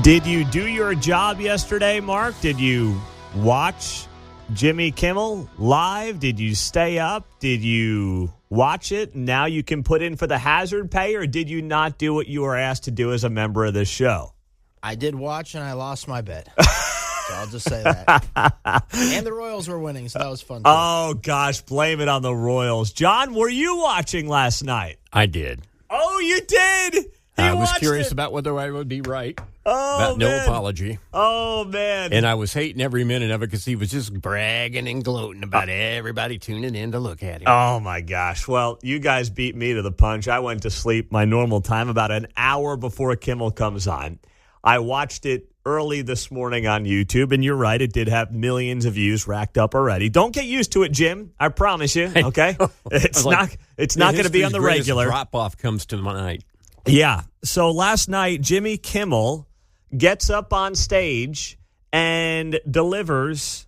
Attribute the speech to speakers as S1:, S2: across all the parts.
S1: Did you do your job yesterday, Mark? Did you watch Jimmy Kimmel live? Did you stay up? Did you watch it? Now you can put in for the hazard pay, or did you not do what you were asked to do as a member of this show?
S2: I did watch, and I lost my bet. So I'll just say that. And the Royals were winning, so that was fun, too.
S1: Oh, gosh, blame it on the Royals. John, were you watching last night?
S3: I did.
S1: Oh, you did?
S3: I was curious about whether I would be right.
S1: Oh,
S3: about
S1: man.
S3: no apology.
S1: Oh, man.
S3: And I was hating every minute of it because he was just bragging and gloating about everybody tuning in to look at him.
S1: Oh, my gosh. Well, you guys beat me to the punch. I went to sleep my normal time about an hour before Kimmel comes on. I watched it early this morning on YouTube, and you're right, it did have millions of views racked up already. Don't get used to it, Jim. I promise you, okay? It's not going to be on the regular.
S3: Drop-off comes to mind.
S1: Yeah. So last night, Jimmy Kimmel gets up on stage and delivers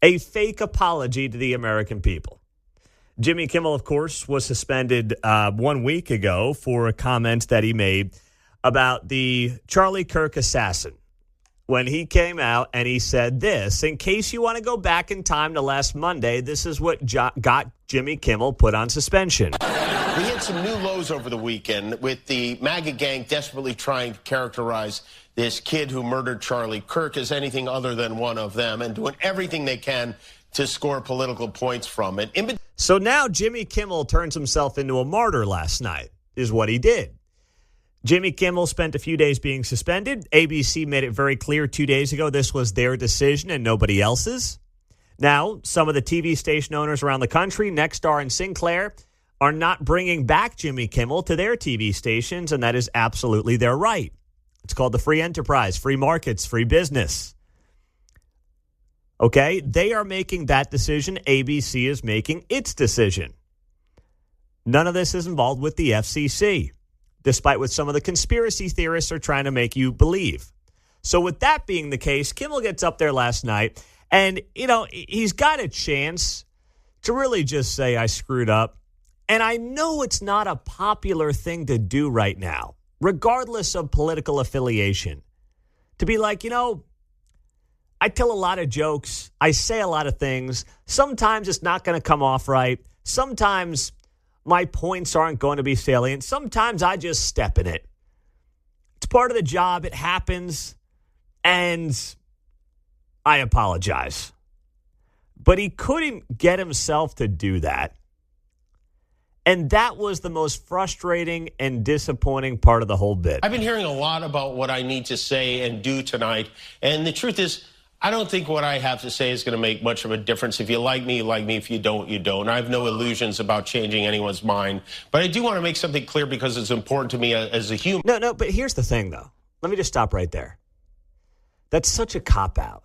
S1: a fake apology to the American people. Jimmy Kimmel, of course, was suspended 1 week ago for a comment that he made about the Charlie Kirk assassin when he came out and he said this. In case you want to go back in time to last Monday, this is what got Jimmy Kimmel put on suspension.
S4: We hit some new lows over the weekend with the MAGA gang desperately trying to characterize this kid who murdered Charlie Kirk as anything other than one of them and doing everything they can to score political points from it.
S1: So now Jimmy Kimmel turns himself into a martyr last night, is what he did. Jimmy Kimmel spent a few days being suspended. ABC made it very clear 2 days ago this was their decision and nobody else's. Now, some of the TV station owners around the country, Nexstar and Sinclair, are not bringing back Jimmy Kimmel to their TV stations, and that is absolutely their right. It's called the free enterprise, free markets, free business. Okay? They are making that decision. ABC is making its decision. None of this is involved with the FCC, despite what some of the conspiracy theorists are trying to make you believe. So with that being the case, Kimmel gets up there last night, and, you know, he's got a chance to really just say, I screwed up. And I know it's not a popular thing to do right now, regardless of political affiliation, to be like, you know, I tell a lot of jokes. I say a lot of things. Sometimes it's not going to come off right. Sometimes my points aren't going to be salient. Sometimes I just step in it. It's part of the job. It happens. And I apologize. But he couldn't get himself to do that. And that was the most frustrating and disappointing part of the whole bit.
S4: I've been hearing a lot about what I need to say and do tonight. And the truth is, I don't think what I have to say is going to make much of a difference. If you like me, you like me. If you don't, you don't. I have no illusions about changing anyone's mind. But I do want to make something clear because it's important to me as a human.
S1: No, but here's the thing, though. Let me just stop right there. That's such a cop-out.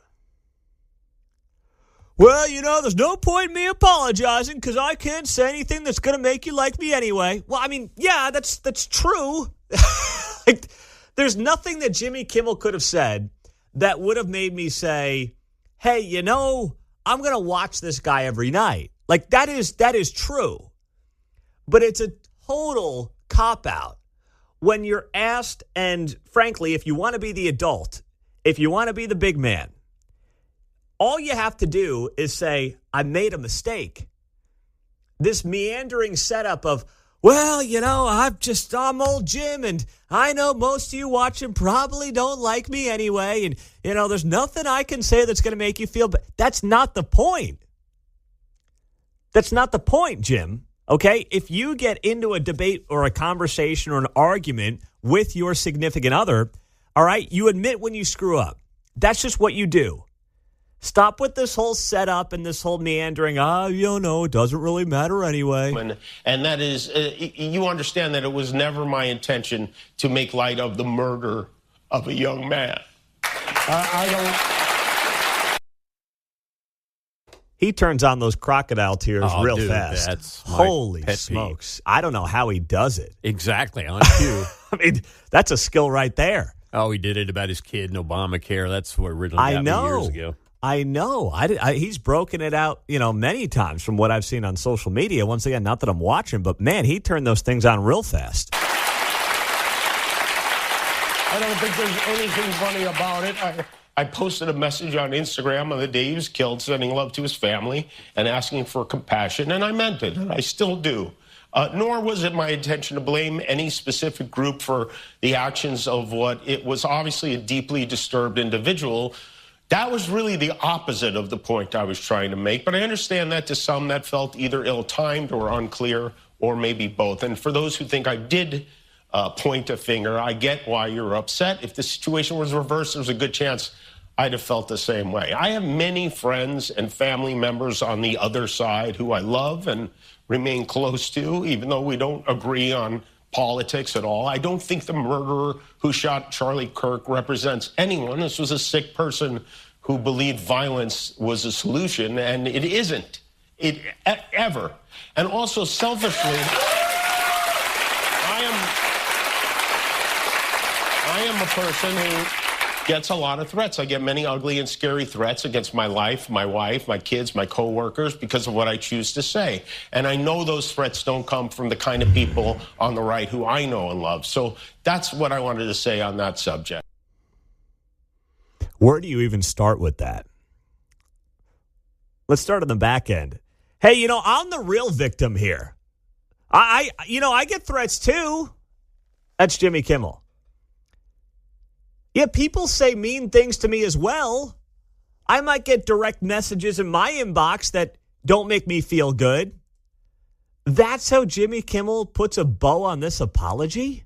S1: Well, you know, there's no point in me apologizing because I can't say anything that's going to make you like me anyway. Well, I mean, yeah, that's true. Like, there's nothing that Jimmy Kimmel could have said that would have made me say, hey, you know, I'm going to watch this guy every night. Like, that is true. But it's a total cop-out when you're asked, and frankly, if you want to be the adult, if you want to be the big man, all you have to do is say, I made a mistake. This meandering setup of, well, you know, I'm old Jim, and I know most of you watching probably don't like me anyway, and, you know, there's nothing I can say that's going to make you feel bad. That's not the point. That's not the point, Jim. Okay? If you get into a debate or a conversation or an argument with your significant other, all right, you admit when you screw up. That's just what you do. Stop with this whole setup and this whole meandering. You know, it doesn't really matter anyway.
S4: And that is, you understand that it was never my intention to make light of the murder of a young man. I don't.
S1: He turns on those crocodile tears real fast.
S3: That's
S1: Holy smokes. I don't know how he does it.
S3: Exactly, on cue.
S1: I mean, that's a skill right there.
S3: Oh, he did it about his kid and Obamacare. That's what originally got me years ago.
S1: I know. He's broken it out, you know, many times from what I've seen on social media. Once again, not that I'm watching, but man, he turned those things on real fast.
S4: I don't think there's anything funny about it. I posted a message on Instagram on the day he was killed, sending love to his family and asking for compassion, and I meant it, and I still do. Nor was it my intention to blame any specific group for the actions of what it was obviously a deeply disturbed individual. That was really the opposite of the point I was trying to make, but I understand that to some that felt either ill-timed or unclear, or maybe both. And for those who think I did point a finger, I get why you're upset. If the situation was reversed, there's a good chance I'd have felt the same way. I have many friends and family members on the other side who I love and remain close to, even though we don't agree on politics at all. I don't think the murderer who shot Charlie Kirk represents anyone. This was a sick person who believed violence was a solution, and it isn't. Ever. And also, selfishly, I am a person who gets a lot of threats. I get many ugly and scary threats against my life, my wife, my kids, my coworkers because of what I choose to say. And I know those threats don't come from the kind of people on the right who I know and love. So that's what I wanted to say on that subject.
S1: Where do you even start with that? Let's start on the back end. Hey, I'm the real victim here. I get threats too. That's Jimmy Kimmel. Yeah, people say mean things to me as well. I might get direct messages in my inbox that don't make me feel good. That's how Jimmy Kimmel puts a bow on this apology?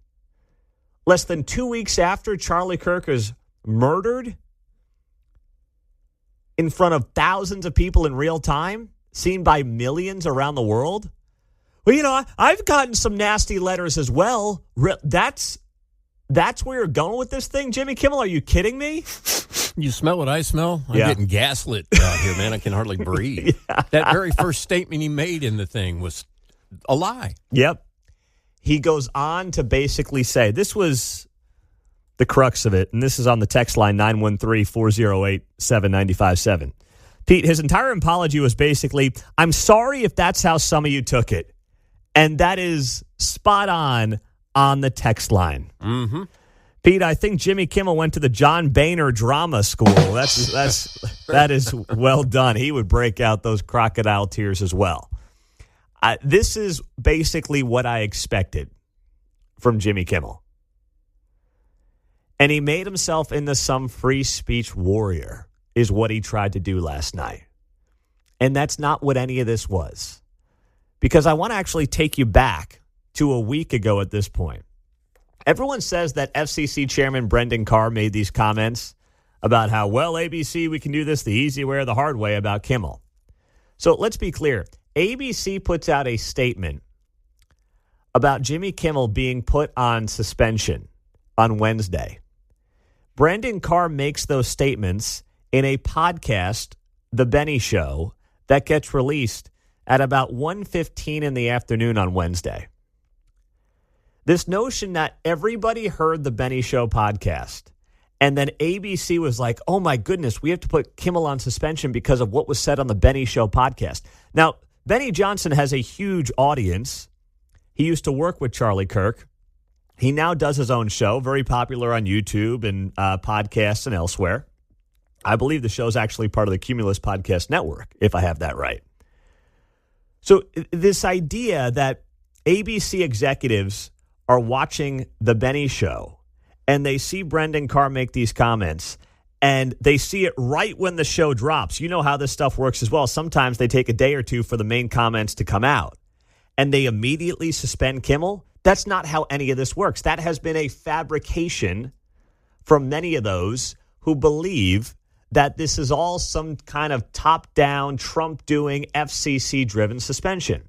S1: Less than 2 weeks after Charlie Kirk is murdered in front of thousands of people in real time, seen by millions around the world. Well, I've gotten some nasty letters as well. That's where you're going with this thing, Jimmy Kimmel? Are you kidding me?
S3: You smell what I smell? I'm getting gaslit out here, man. I can hardly breathe.
S1: Yeah.
S3: That very first statement he made in the thing was a lie.
S1: Yep. He goes on to basically say, this was the crux of it, and this is on the text line 913-408-7957. Pete, his entire apology was basically, I'm sorry if that's how some of you took it. And that is spot on the text line.
S3: Mm-hmm.
S1: Pete, I think Jimmy Kimmel went to the John Boehner Drama School. That is well done. He would break out those crocodile tears as well. This is basically what I expected from Jimmy Kimmel. And he made himself into some free speech warrior, is what he tried to do last night. And that's not what any of this was. Because I want to actually take you back to a week ago at this point. Everyone says that FCC Chairman Brendan Carr made these comments about how, well, ABC, we can do this the easy way or the hard way about Kimmel. So let's be clear. ABC puts out a statement about Jimmy Kimmel being put on suspension on Wednesday. Brendan Carr makes those statements in a podcast, The Benny Show, that gets released at about 1:15 in the afternoon on Wednesday. This notion that everybody heard the Benny Show podcast and then ABC was like, oh my goodness, we have to put Kimmel on suspension because of what was said on the Benny Show podcast. Now, Benny Johnson has a huge audience. He used to work with Charlie Kirk. He now does his own show, very popular on YouTube and podcasts and elsewhere. I believe the show is actually part of the Cumulus Podcast Network, if I have that right. So this idea that ABC executives are watching the Benny Show and they see Brendan Carr make these comments and they see it right when the show drops. You know how this stuff works as well. Sometimes they take a day or two for the main comments to come out and they immediately suspend Kimmel. That's not how any of this works. That has been a fabrication from many of those who believe that this is all some kind of top-down, Trump-doing, FCC-driven suspension.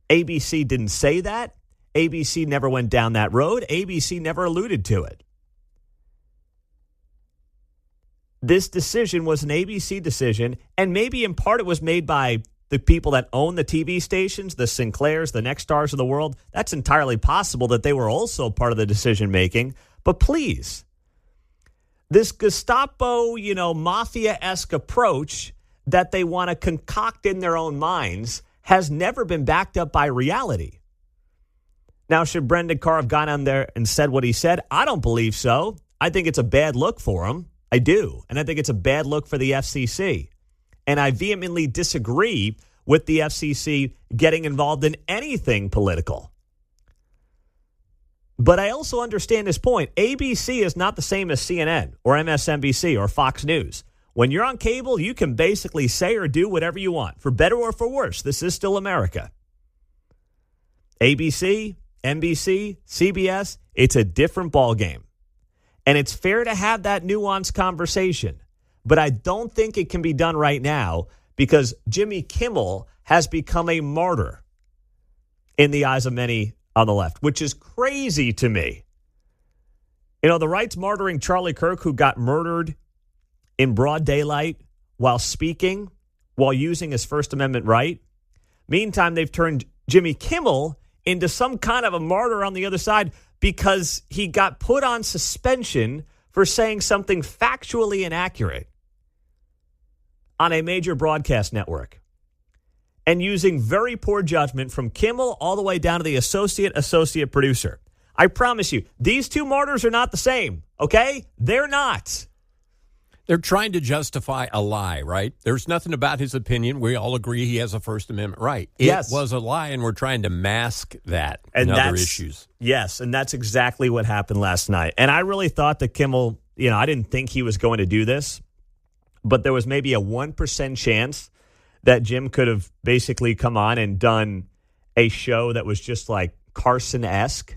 S1: ABC didn't say that. ABC never went down that road. ABC never alluded to it. This decision was an ABC decision, and maybe in part it was made by the people that own the TV stations, the Sinclairs, the Nextstars of the world. That's entirely possible that they were also part of the decision-making. But please, this Gestapo, mafia-esque approach that they want to concoct in their own minds has never been backed up by reality. Now, should Brendan Carr have gone on there and said what he said? I don't believe so. I think it's a bad look for him. I do. And I think it's a bad look for the FCC. And I vehemently disagree with the FCC getting involved in anything political. But I also understand his point. ABC is not the same as CNN or MSNBC or Fox News. When you're on cable, you can basically say or do whatever you want, for better or for worse. This is still America. ABC, NBC, CBS, it's a different ballgame. And it's fair to have that nuanced conversation. But I don't think it can be done right now because Jimmy Kimmel has become a martyr in the eyes of many on the left, which is crazy to me. You know, the right's martyring Charlie Kirk, who got murdered in broad daylight while speaking, while using his First Amendment right. Meantime, they've turned Jimmy Kimmel into some kind of a martyr on the other side because he got put on suspension for saying something factually inaccurate on a major broadcast network and using very poor judgment from Kimmel all the way down to the associate producer. I promise you, these two martyrs are not the same, okay? They're not.
S3: They're trying to justify a lie, right? There's nothing about his opinion. We all agree he has a First Amendment right. It was a lie, and we're trying to mask that and other issues.
S1: Yes, and that's exactly what happened last night. And I really thought that Kimmel, I didn't think he was going to do this, but there was maybe a 1% chance that Jim could have basically come on and done a show that was just like Carson-esque.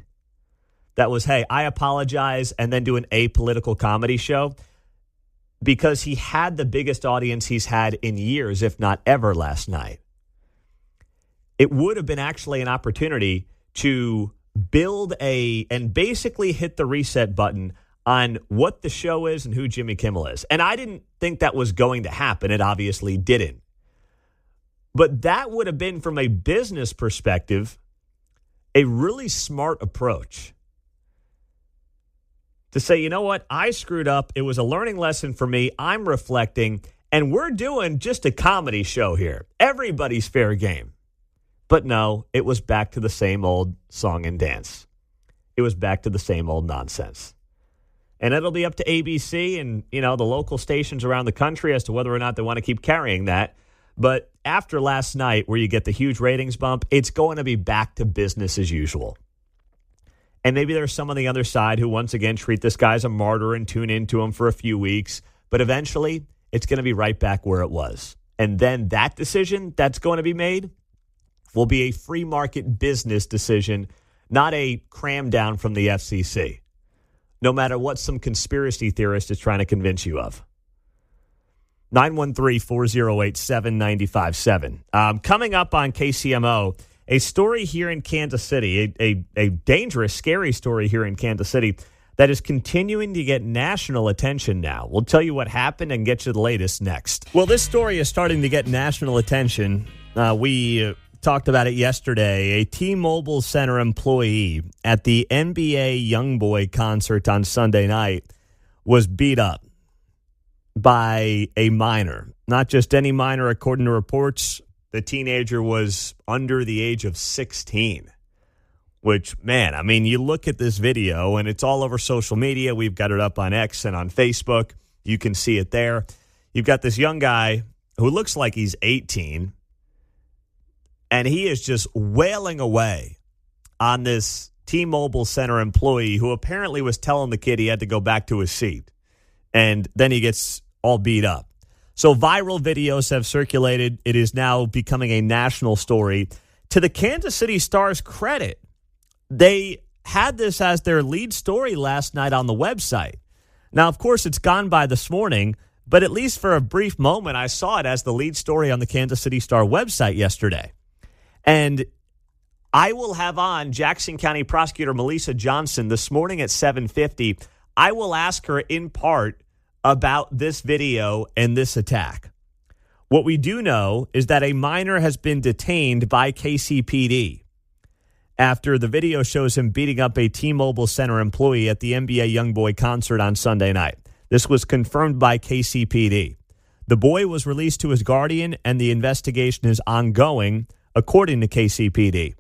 S1: That was, hey, I apologize, and then do an apolitical comedy show. Because he had the biggest audience he's had in years, if not ever, last night. It would have been actually an opportunity to build and basically hit the reset button on what the show is and who Jimmy Kimmel is. And I didn't think that was going to happen. It obviously didn't. But that would have been, from a business perspective, a really smart approach. To say, you know what, I screwed up. It was a learning lesson for me. I'm reflecting, and we're doing just a comedy show here. Everybody's fair game. But no, it was back to the same old song and dance. It was back to the same old nonsense. And it'll be up to ABC and, the local stations around the country as to whether or not they want to keep carrying that. But after last night, where you get the huge ratings bump, it's going to be back to business as usual. And maybe there's some on the other side who once again treat this guy as a martyr and tune into him for a few weeks. But eventually, it's going to be right back where it was. And then that decision that's going to be made will be a free market business decision, not a cram down from the FCC, no matter what some conspiracy theorist is trying to convince you of. 913-408-7957. Coming up on KCMO, a story here in Kansas City, a dangerous, scary story here in Kansas City that is continuing to get national attention now. We'll tell you what happened and get you the latest next. Well, this story is starting to get national attention. We talked about it yesterday. A T-Mobile Center employee at the NBA Youngboy concert on Sunday night was beat up by a minor. Not just any minor, according to reports. The teenager was under the age of 16, which, man, I mean, you look at this video, and it's all over social media. We've got it up on X and on Facebook. You can see it there. You've got this young guy who looks like he's 18, and he is just wailing away on this T-Mobile Center employee who apparently was telling the kid he had to go back to his seat, and then he gets all beat up. So viral videos have circulated. It is now becoming a national story. To the Kansas City Star's credit, they had this as their lead story last night on the website. Now, of course, it's gone by this morning, but at least for a brief moment, I saw it as the lead story on the Kansas City Star website yesterday. And I will have on Jackson County Prosecutor Melissa Johnson this morning at 7:50. I will ask her in part about this video and this attack. What we do know is that a minor has been detained by KCPD after the video shows him beating up a T-Mobile Center employee at the NBA Youngboy concert on Sunday night. This was confirmed by KCPD. The boy was released to his guardian, and the investigation is ongoing, according to KCPD.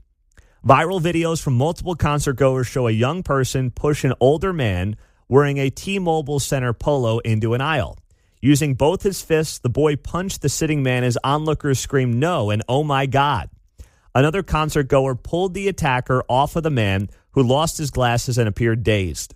S1: Viral videos from multiple concert goers show a young person push an older man wearing a T-Mobile Center polo into an aisle. Using both his fists, the boy punched the sitting man as onlookers screamed no and oh my God. Another concert goer pulled the attacker off of the man who lost his glasses and appeared dazed.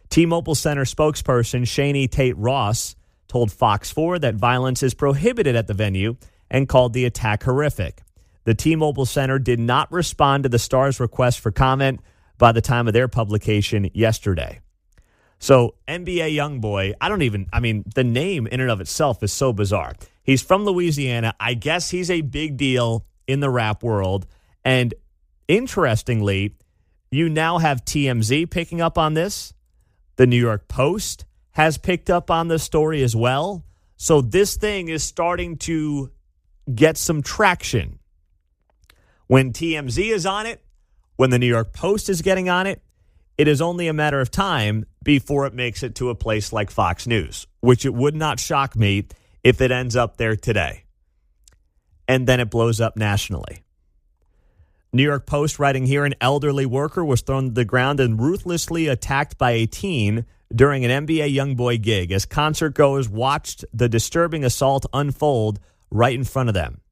S1: T-Mobile Center spokesperson Shani Tate Ross told Fox 4 that violence is prohibited at the venue and called the attack horrific. The T-Mobile Center did not respond to the Star's request for comment by the time of their publication yesterday. So NBA YoungBoy, the name in and of itself is so bizarre. He's from Louisiana. I guess he's a big deal in the rap world. And interestingly, you now have TMZ picking up on this. The New York Post has picked up on this story as well. So this thing is starting to get some traction. When TMZ is on it, when the New York Post is getting on it, it is only a matter of time before it makes it to a place like Fox News, which it would not shock me if it ends up there today. And then it blows up nationally. New York Post writing here, an elderly worker was thrown to the ground and ruthlessly attacked by a teen during an NBA YoungBoy gig as concert goers watched the disturbing assault unfold right in front of them.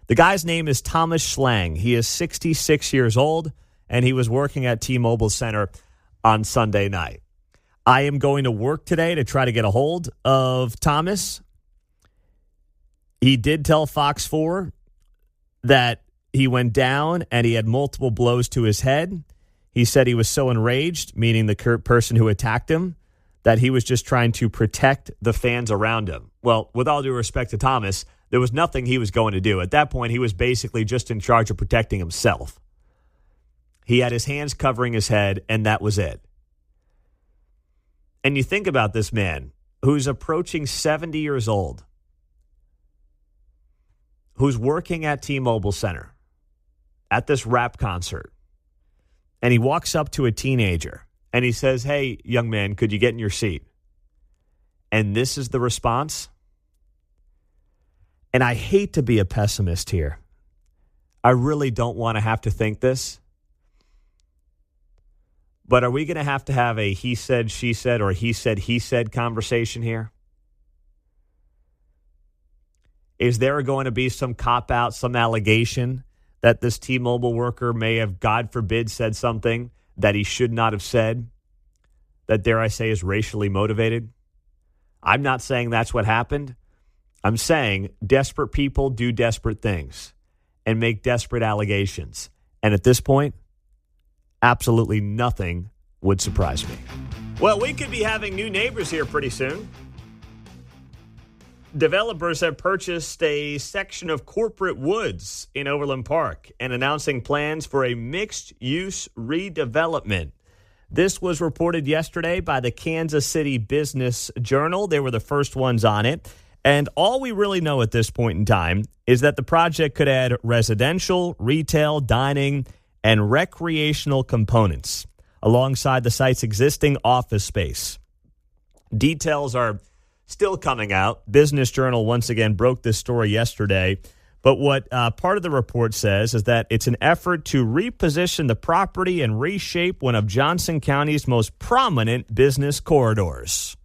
S1: The guy's name is Thomas Schlang. He is 66 years old, and he was working at T-Mobile Center on Sunday night. I am going to work today to try to get a hold of Thomas. He did tell Fox 4 that he went down and he had multiple blows to his head. He said he was so enraged, meaning the person who attacked him, that he was just trying to protect the fans around him. Well, with all due respect to Thomas, there was nothing he was going to do. At that point, he was basically just in charge of protecting himself. He had his hands covering his head, and that was it. And you think about this man who's approaching 70 years old, who's working at T-Mobile Center at this rap concert, and he walks up to a teenager, and he says, "Hey, young man, could you get in your seat?" And this is the response. And I hate to be a pessimist here. I really don't want to have to think this. But are we going to have a he said, she said, or he said conversation here? Is there going to be some cop-out, some allegation that this T-Mobile worker may have, God forbid, said something that he should not have said, that, dare I say, is racially motivated? I'm not saying that's what happened. I'm saying desperate people do desperate things and make desperate allegations. And at this point, absolutely nothing would surprise me. Well, we could be having new neighbors here pretty soon. Developers have purchased a section of corporate woods in Overland Park and announcing plans for a mixed-use redevelopment. This was reported yesterday by the Kansas City Business Journal. They were the first ones on it. And all we really know at this point in time is that the project could add residential, retail, dining, and recreational components alongside the site's existing office space. Details are still coming out. Business Journal once again broke this story yesterday. But what part of the report says is that it's an effort to reposition the property and reshape one of Johnson County's most prominent business corridors.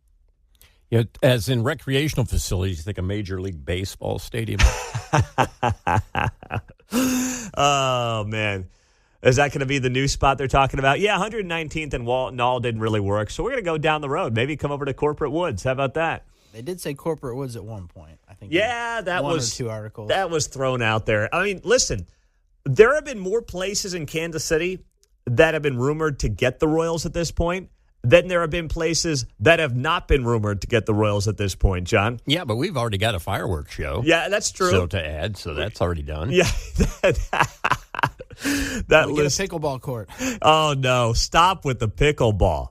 S3: You know, as in recreational facilities, you think a Major League Baseball stadium?
S1: Oh, man. Is that going to be the new spot they're talking about? Yeah, 119th and Walton all didn't really work. So we're going to go down the road. Maybe come over to Corporate Woods. How about that?
S2: They did say Corporate Woods at one point. I think.
S1: Yeah, that
S2: one
S1: was
S2: or two articles.
S1: That was thrown out there. I mean, listen, there have been more places in Kansas City that have been rumored to get the Royals at this point than there have been places that have not been rumored to get the Royals at this point, John.
S3: Yeah, but we've already got a fireworks show.
S1: Yeah, that's true.
S3: So to add, so that's already done.
S1: Yeah. That
S2: we
S1: list.
S2: get a pickleball court.
S1: Oh, no. Stop with the pickleball.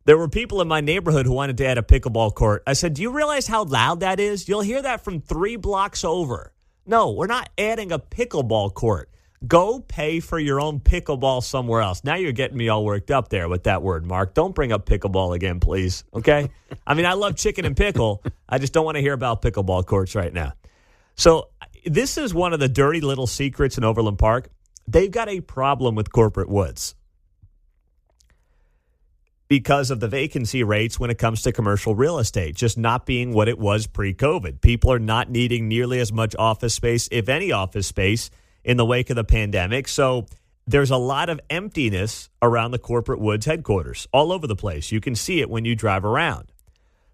S1: There were people in my neighborhood who wanted to add a pickleball court. I said, do you realize how loud that is? You'll hear that from 3 blocks over. No, we're not adding a pickleball court. Go pay for your own pickleball somewhere else. Now you're getting me all worked up there with that word, Mark. Don't bring up pickleball again, please. Okay? I mean, I love chicken and pickle. I just don't want to hear about pickleball courts right now. So this is one of the dirty little secrets in Overland Park. they've got a problem with corporate woods because of the vacancy rates when it comes to commercial real estate, just not being what it was pre-COVID. People are not needing nearly as much office space, if any office space, in the wake of the pandemic. So there's a lot of emptiness around the corporate woods headquarters all over the place. You can see it when you drive around.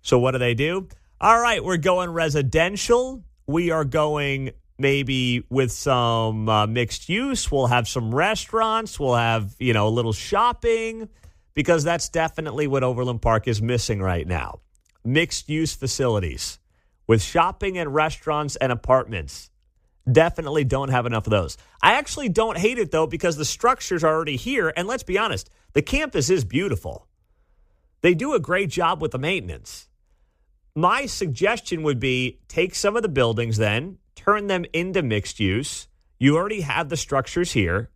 S1: So what do? All right, we're going residential. We are going maybe with some mixed use. We'll have some restaurants. We'll have, a little shopping, because that's definitely what Overland Park is missing right now. Mixed use facilities with shopping and restaurants and apartments. Definitely don't have enough of those. I actually don't hate it, though, because the structures are already here. And let's be honest, the campus is beautiful. They do a great job with the maintenance. My suggestion would be take some of the buildings then, turn them into mixed use. You already have the structures here.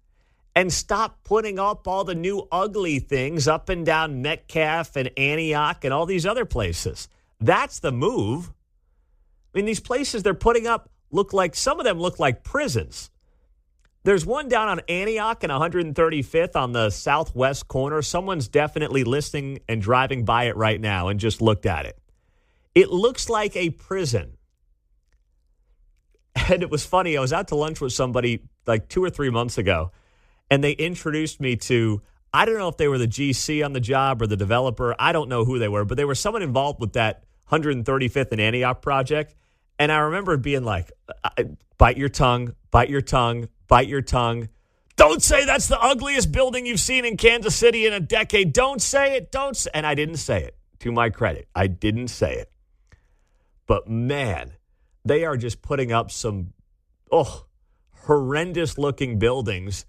S1: And stop putting up all the new ugly things up and down Metcalf and Antioch and all these other places. That's the move. I mean, these places they're putting up some of them look like prisons. There's one down on Antioch and 135th on the southwest corner. Someone's definitely listening and driving by it right now and just looked at it. It looks like a prison. And it was funny. I was out to lunch with somebody like 2 or 3 months ago. And they introduced me to, I don't know if they were the GC on the job or the developer. I don't know who they were, but they were someone involved with that 135th and Antioch project. And I remember being like, bite your tongue, bite your tongue, bite your tongue. Don't say that's the ugliest building you've seen in Kansas City in a decade. Don't say it. And I didn't say it, to my credit. I didn't say it. But man, they are just putting up some horrendous looking buildings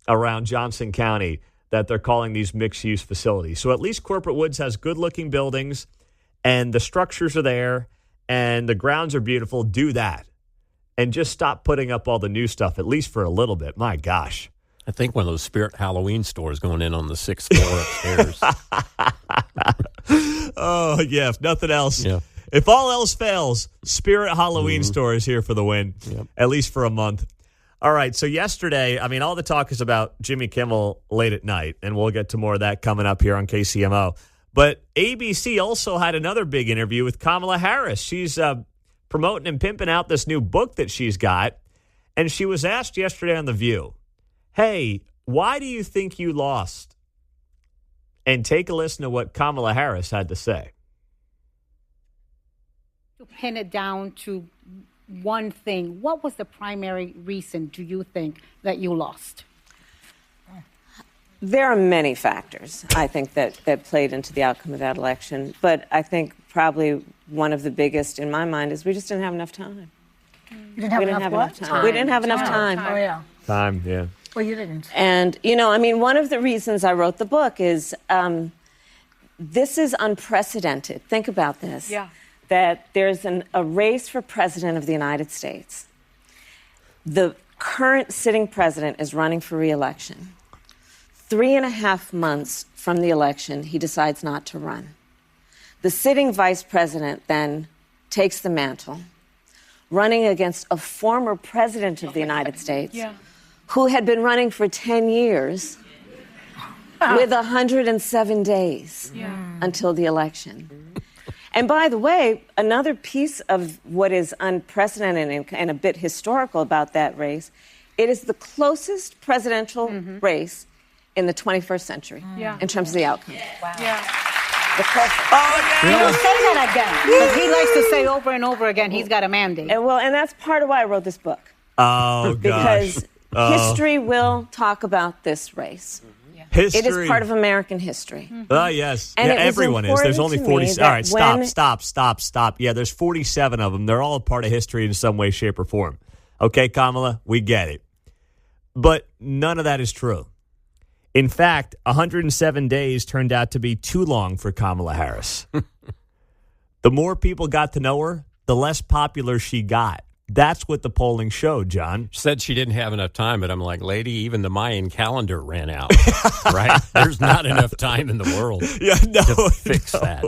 S1: around Johnson County that they're calling these mixed-use facilities. So at least Corporate Woods has good-looking buildings, and the structures are there, and the grounds are beautiful. Do that. And just stop putting up all the new stuff, at least for a little bit. My gosh.
S3: I think one of those Spirit Halloween stores going in on the 6th floor upstairs.
S1: Oh, yeah, if nothing else.
S3: Yeah.
S1: If all else fails, Spirit Halloween store is here for the win, at least for a month. All right, so yesterday, all the talk is about Jimmy Kimmel late at night, and we'll get to more of that coming up here on KCMO. But ABC also had another big interview with Kamala Harris. She's promoting and pimping out this new book that she's got, and she was asked yesterday on The View, hey, why do you think you lost? And take a listen to what Kamala Harris had to say.
S5: To pin it down to one thing, what was the primary reason, do you think, that you lost?
S6: There are many factors, I think, that played into the outcome of that election. But I think probably one of the biggest in my mind is we just didn't have enough time.
S5: You didn't have enough time.
S6: We didn't have enough time.
S5: Oh, yeah.
S1: Time, yeah.
S5: Well, you didn't.
S6: And, one of the reasons I wrote the book is this is unprecedented. Think about this.
S5: Yeah.
S6: That there's a race for president of the United States. The current sitting president is running for re-election. 3.5 months from the election, he decides not to run. The sitting vice president then takes the mantle, running against a former president of the United States who had been running for 10 years with 107 days until the election. And by the way, another piece of what is unprecedented and a bit historical about that race, it is the closest presidential race in the 21st century in terms of the outcome.
S5: Wow. Yeah.
S6: The
S5: You don't say that again. Because he likes to say over and over again he's got a mandate.
S6: And that's part of why I wrote this book.
S1: Oh,
S6: because history will talk about this race.
S1: History.
S6: It is part of American history.
S1: Yes.
S6: And
S1: everyone is. There's only 40. All right, stop. Yeah, there's 47 of them. They're all a part of history in some way, shape, or form. Okay, Kamala, we get it. But none of that is true. In fact, 107 days turned out to be too long for Kamala Harris. The more people got to know her, the less popular she got. That's what the polling showed, John.
S3: She said she didn't have enough time, but I'm like, lady, even the Mayan calendar ran out, right? There's not enough time in the world to fix that.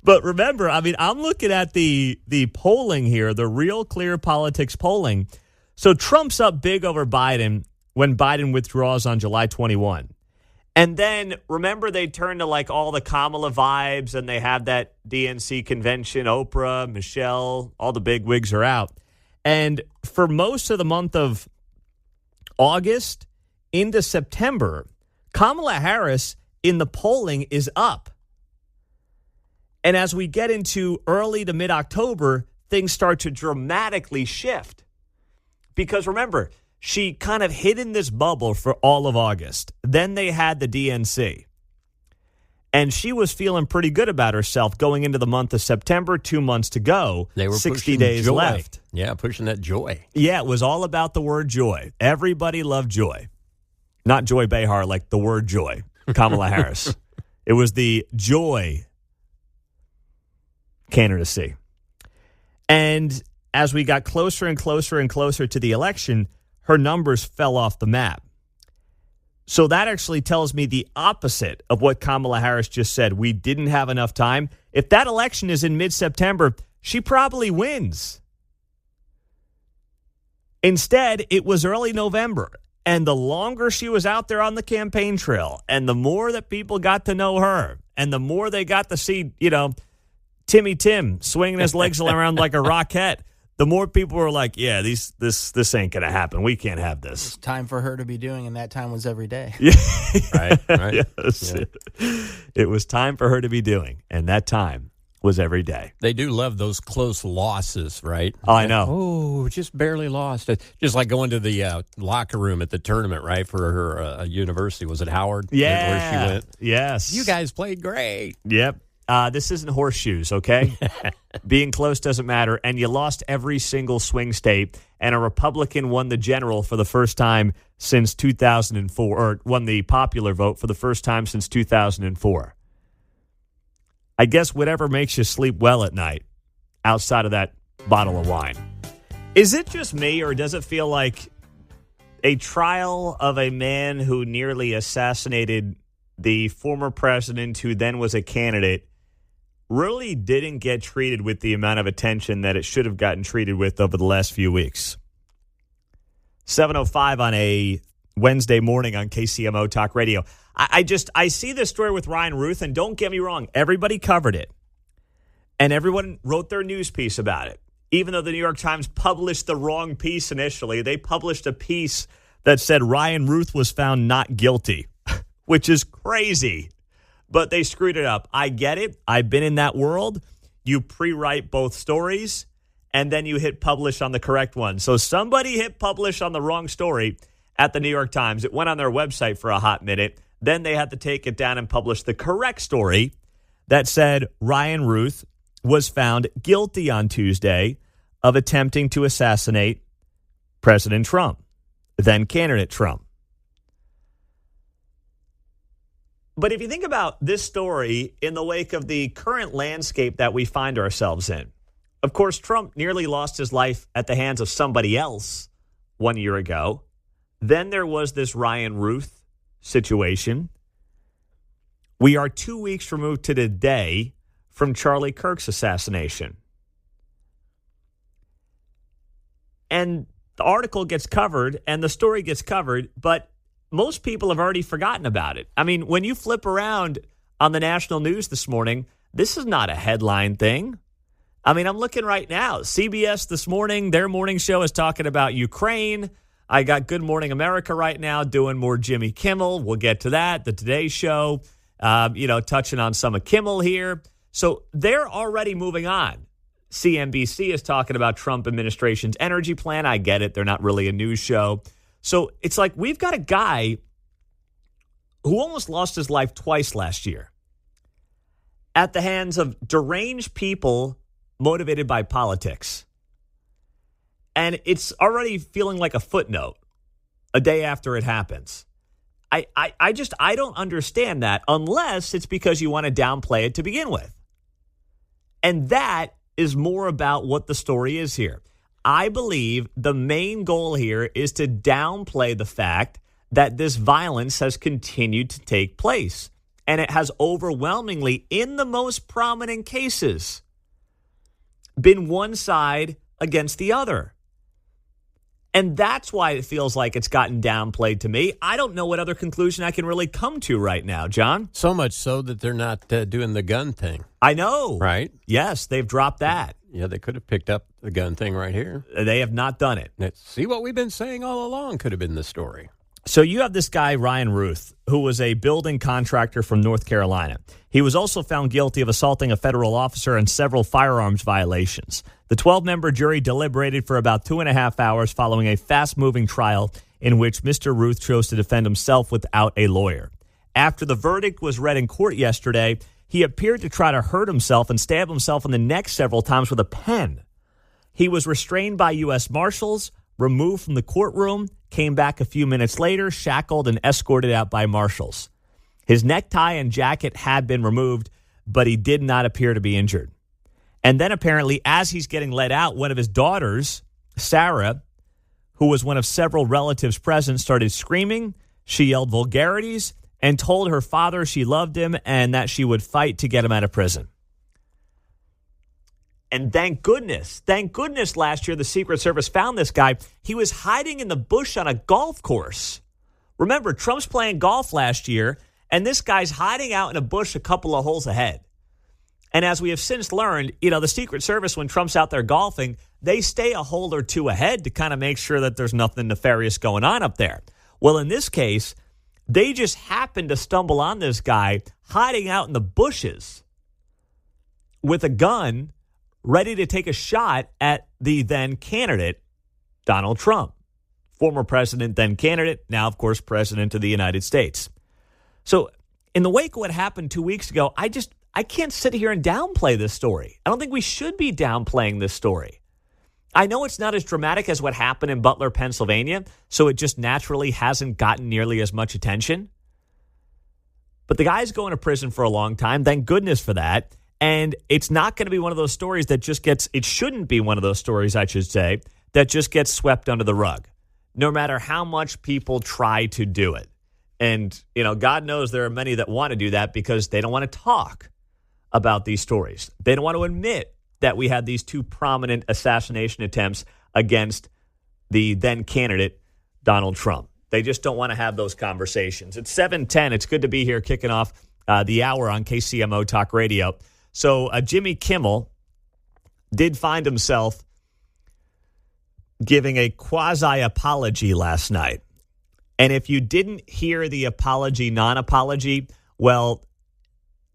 S1: But remember, I'm looking at the polling here, the Real Clear Politics polling. So Trump's up big over Biden, when Biden withdraws on July 21. And then, remember, they turn to like all the Kamala vibes and they have that DNC convention. Oprah, Michelle, all the big wigs are out. And for most of the month of August into September, Kamala Harris in the polling is up. And as we get into early to mid-October, things start to dramatically shift. Because remember, she kind of hid in this bubble for all of August. Then they had the DNC. And she was feeling pretty good about herself going into the month of September, 2 months to go.
S3: They were
S1: 60 days
S3: joy.
S1: left.
S3: Yeah, pushing that joy.
S1: Yeah, it was all about the word joy. Everybody loved joy. Not Joy Behar, like the word joy. Kamala Harris. It was the joy candidacy. And as we got closer and closer and closer to the election, her numbers fell off the map. So that actually tells me the opposite of what Kamala Harris just said. We didn't have enough time. If that election is in mid-September, she probably wins. Instead, it was early November. And the longer she was out there on the campaign trail, and the more that people got to know her, and the more they got to see, Timmy Tim swinging his legs around like a rocket, the more people were like, yeah, this ain't going to happen. We can't have this.
S2: It's time for her to be doing, and that time was every day.
S1: Yeah.
S3: Right.
S1: Yes.
S3: Yeah.
S1: It was time for her to be doing, and that time was every day.
S3: They do love those close losses, right?
S1: Oh, I know.
S3: Oh, just barely lost. Just like going to the locker room at the tournament, right, for her university. Was it Howard?
S1: Yeah.
S3: Where she went?
S1: Yes.
S3: You guys played great.
S1: Yep. This isn't horseshoes, okay? Being close doesn't matter. And you lost every single swing state. And a Republican won the general for the first time since 2004, or won the popular vote for the first time since 2004. I guess whatever makes you sleep well at night outside of that bottle of wine. Is it just me, or does it feel like a trial of a man who nearly assassinated the former president who then was a candidate really didn't get treated with the amount of attention that it should have gotten treated with over the last few weeks? 7:05 on a Wednesday morning on KCMO Talk Radio. I see this story with Ryan Ruth, and don't get me wrong, everybody covered it. And everyone wrote their news piece about it. Even though the New York Times published the wrong piece initially, they published a piece that said Ryan Ruth was found not guilty, which is crazy. But they screwed it up. I get it. I've been in that world. You pre-write both stories, and then you hit publish on the correct one. So somebody hit publish on the wrong story at the New York Times. It went on their website for a hot minute. Then they had to take it down and publish the correct story that said Ryan Ruth was found guilty on Tuesday of attempting to assassinate President Trump, then candidate Trump. But if you think about this story in the wake of the current landscape that we find ourselves in, of course, Trump nearly lost his life at the hands of somebody else 1 year ago. Then there was this Ryan Ruth situation. We are 2 weeks removed to the day from Charlie Kirk's assassination. And the article gets covered and the story gets covered, but most people have already forgotten about it. I mean, when you flip around on the national news this morning, this is not a headline thing. I mean, I'm looking right now. CBS this morning, their morning show is talking about Ukraine. I got Good Morning America right now doing more Jimmy Kimmel. We'll get to that. The Today Show, touching on some of Kimmel here. So they're already moving on. CNBC is talking about Trump administration's energy plan. I get it. They're not really a news show. So it's like we've got a guy who almost lost his life twice last year at the hands of deranged people motivated by politics. And it's already feeling like a footnote a day after it happens. I don't understand that unless it's because you want to downplay it to begin with. And that is more about what the story is here. I believe the main goal here is to downplay the fact that this violence has continued to take place. And it has overwhelmingly, in the most prominent cases, been one side against the other. And that's why it feels like it's gotten downplayed to me. I don't know what other conclusion I can really come to right now, John.
S3: So much so that they're not doing the gun thing.
S1: I know.
S3: Right?
S1: Yes, they've dropped that.
S3: Yeah, they could have picked up the gun thing right here.
S1: They have not done it.
S3: See what we've been saying all along could have been the story.
S1: So you have this guy, Ryan Ruth, who was a building contractor from North Carolina. He was also found guilty of assaulting a federal officer and several firearms violations. The 12-member jury deliberated for about 2.5 hours following a fast-moving trial in which Mr. Ruth chose to defend himself without a lawyer. After the verdict was read in court yesterday, he appeared to try to hurt himself and stab himself in the neck several times with a pen. He was restrained by U.S. Marshals, removed from the courtroom, came back a few minutes later, shackled and escorted out by marshals. His necktie and jacket had been removed, but he did not appear to be injured. And then apparently, as he's getting let out, one of his daughters, Sarah, who was one of several relatives present, started screaming. She yelled vulgarities and told her father she loved him and that she would fight to get him out of prison. And thank goodness last year the Secret Service found this guy. He was hiding in the bush on a golf course. Remember, Trump's playing golf last year, and this guy's hiding out in a bush a couple of holes ahead. And as we have since learned, the Secret Service, when Trump's out there golfing, they stay a hole or two ahead to kind of make sure that there's nothing nefarious going on up there. Well, in this case, they just happened to stumble on this guy hiding out in the bushes with a gun, ready to take a shot at the then candidate, Donald Trump. Former president, then candidate, now, of course, president of the United States. So in the wake of what happened 2 weeks ago, I can't sit here and downplay this story. I don't think we should be downplaying this story. I know it's not as dramatic as what happened in Butler, Pennsylvania, so it just naturally hasn't gotten nearly as much attention. But the guy's going to prison for a long time. Thank goodness for that. And it's not going to be one of those stories that it shouldn't be one of those stories, I should say, that just gets swept under the rug, no matter how much people try to do it. And, God knows there are many that want to do that because they don't want to talk about these stories. They don't want to admit that we had these two prominent assassination attempts against the then candidate, Donald Trump. They just don't want to have those conversations. It's 7:10. It's good to be here kicking off the hour on KCMO Talk Radio. So Jimmy Kimmel did find himself giving a quasi-apology last night. And if you didn't hear the apology, non-apology, well,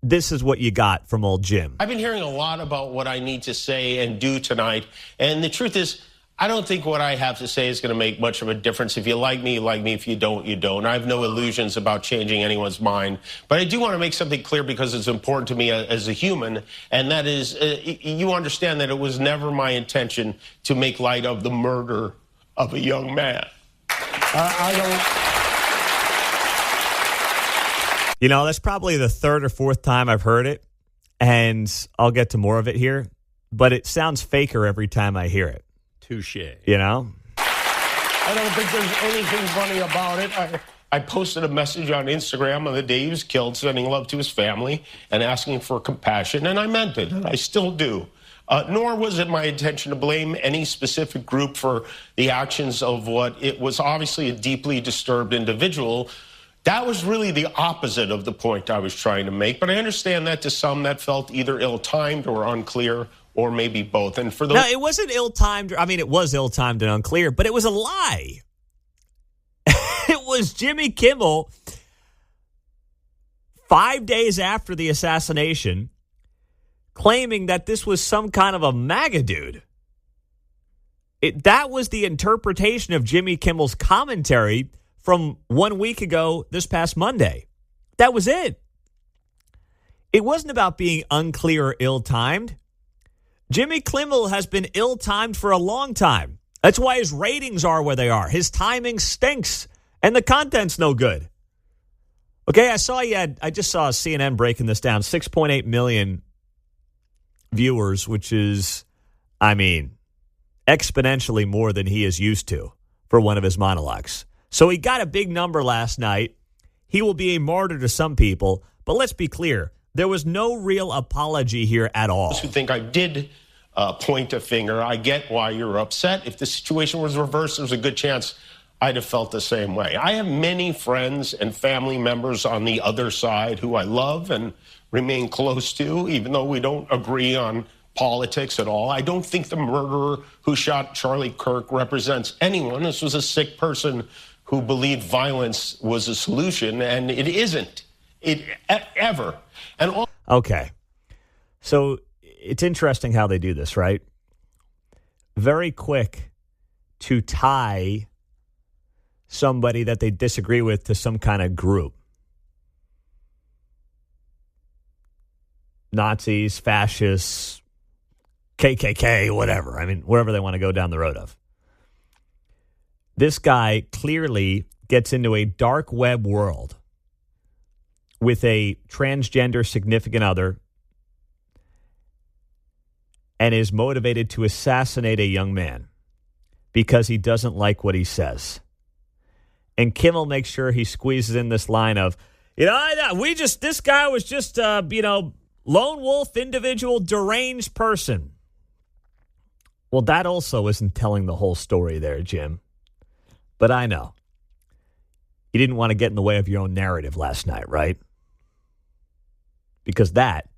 S1: this is what you got from old Jim.
S4: I've been hearing a lot about what I need to say and do tonight. And the truth is, I don't think what I have to say is going to make much of a difference. If you like me, you like me. If you don't, you don't. I have no illusions about changing anyone's mind. But I do want to make something clear because it's important to me as a human. And that is, you understand that it was never my intention to make light of the murder of a young man.
S1: That's probably the third or fourth time I've heard it. And I'll get to more of it here. But it sounds faker every time I hear it.
S3: Touche.
S4: I don't think there's anything funny about it. I posted a message on Instagram on the day he was killed, sending love to his family and asking for compassion, and I meant it, and I still do. Nor was it my intention to blame any specific group for the actions of what it was obviously a deeply disturbed individual. That was really the opposite of the point I was trying to make, but I understand that to some that felt either ill-timed or unclear, or maybe both. And for those,
S1: no, it wasn't ill-timed. I mean, it was ill-timed and unclear, but it was a lie. It was Jimmy Kimmel 5 days after the assassination claiming that this was some kind of a MAGA dude. That was the interpretation of Jimmy Kimmel's commentary from 1 week ago, this past Monday. That was it. It wasn't about being unclear or ill-timed. Jimmy Kimmel has been ill-timed for a long time. That's why his ratings are where they are. His timing stinks, and the content's no good. Okay, I just saw CNN breaking this down. 6.8 million viewers, which is, exponentially more than he is used to for one of his monologues. So he got a big number last night. He will be a martyr to some people, but let's be clear. There was no real apology here at all.
S4: Those who think I did point a finger. I get why you're upset. If the situation was reversed, there's a good chance I'd have felt the same way. I have many friends and family members on the other side who I love and remain close to, even though we don't agree on politics at all. I don't think the murderer who shot Charlie Kirk represents anyone. This was a sick person who believed violence was a solution, and it isn't. Ever.
S1: Okay. So it's interesting how they do this, right? Very quick to tie somebody that they disagree with to some kind of group. Nazis, fascists, KKK, whatever. I mean, wherever they want to go down the road of. This guy clearly gets into a dark web world with a transgender significant other and is motivated to assassinate a young man because he doesn't like what he says. And Kimmel makes sure he squeezes in this line of, this guy was just, lone wolf, individual, deranged person. Well, that also isn't telling the whole story there, Jim. But I know. You didn't want to get in the way of your own narrative last night, right? Because that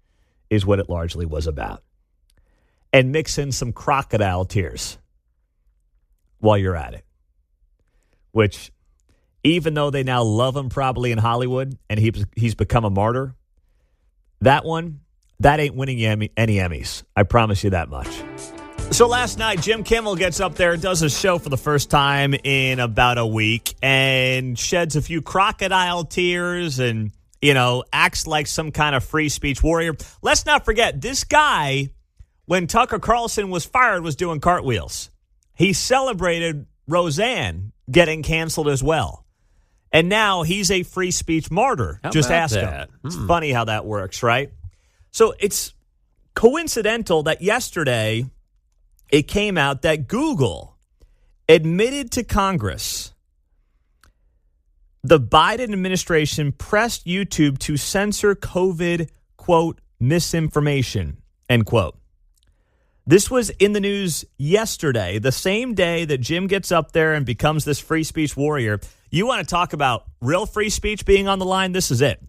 S1: is what it largely was about. And mix in some crocodile tears while you're at it. Which, even though they now love him probably in Hollywood and he's become a martyr, that ain't winning you any Emmys. I promise you that much. So last night, Jim Kimmel gets up there, does a show for the first time in about a week, and sheds a few crocodile tears and, acts like some kind of free speech warrior. Let's not forget, this guy, when Tucker Carlson was fired, was doing cartwheels. He celebrated Roseanne getting canceled as well. And now he's a free speech martyr. Just ask him. It's funny how that works, right? So it's coincidental that yesterday it came out that Google admitted to Congress the Biden administration pressed YouTube to censor COVID, quote, misinformation, end quote. This was in the news yesterday, the same day that Jim gets up there and becomes this free speech warrior. You want to talk about real free speech being on the line? This is it.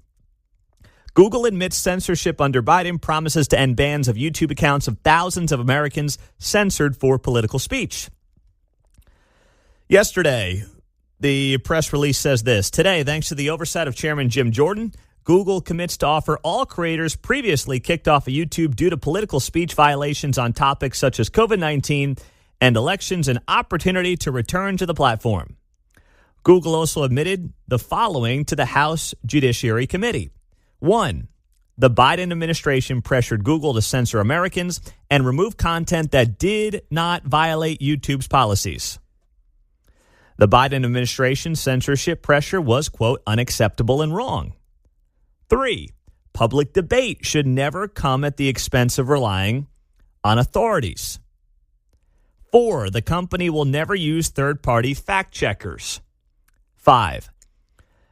S1: Google admits censorship under Biden, promises to end bans of YouTube accounts of thousands of Americans censored for political speech. Yesterday, the press release says this. Today, thanks to the oversight of Chairman Jim Jordan, Google commits to offer all creators previously kicked off of YouTube due to political speech violations on topics such as COVID-19 and elections an opportunity to return to the platform. Google also admitted the following to the House Judiciary Committee. 1, the Biden administration pressured Google to censor Americans and remove content that did not violate YouTube's policies. The Biden administration's censorship pressure was, quote, unacceptable and wrong. 3, public debate should never come at the expense of relying on authorities. 4, the company will never use third-party fact-checkers. 5,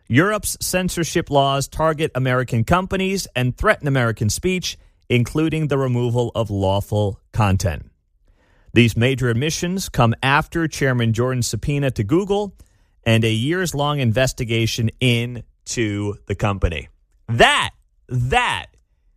S1: Europe's censorship laws target American companies and threaten American speech, including the removal of lawful content. These major admissions come after Chairman Jordan's subpoena to Google and a years-long investigation into the company. That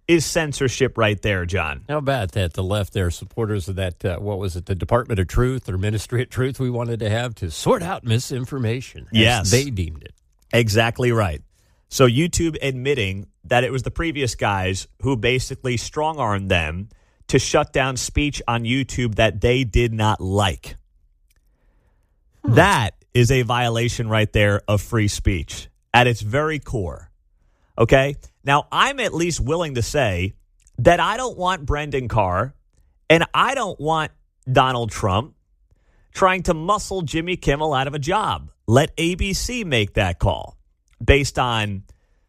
S1: is censorship right there, John.
S3: How about that? The left, they're supporters of that, the Department of Truth or Ministry of Truth we wanted to have to sort out misinformation.
S1: Yes.
S3: They deemed it.
S1: Exactly right. So YouTube admitting that it was the previous guys who basically strong-armed them to shut down speech on YouTube that they did not like. That is a violation right there of free speech at its very core. Okay? Now, I'm at least willing to say that I don't want Brendan Carr and I don't want Donald Trump trying to muscle Jimmy Kimmel out of a job. Let ABC make that call based on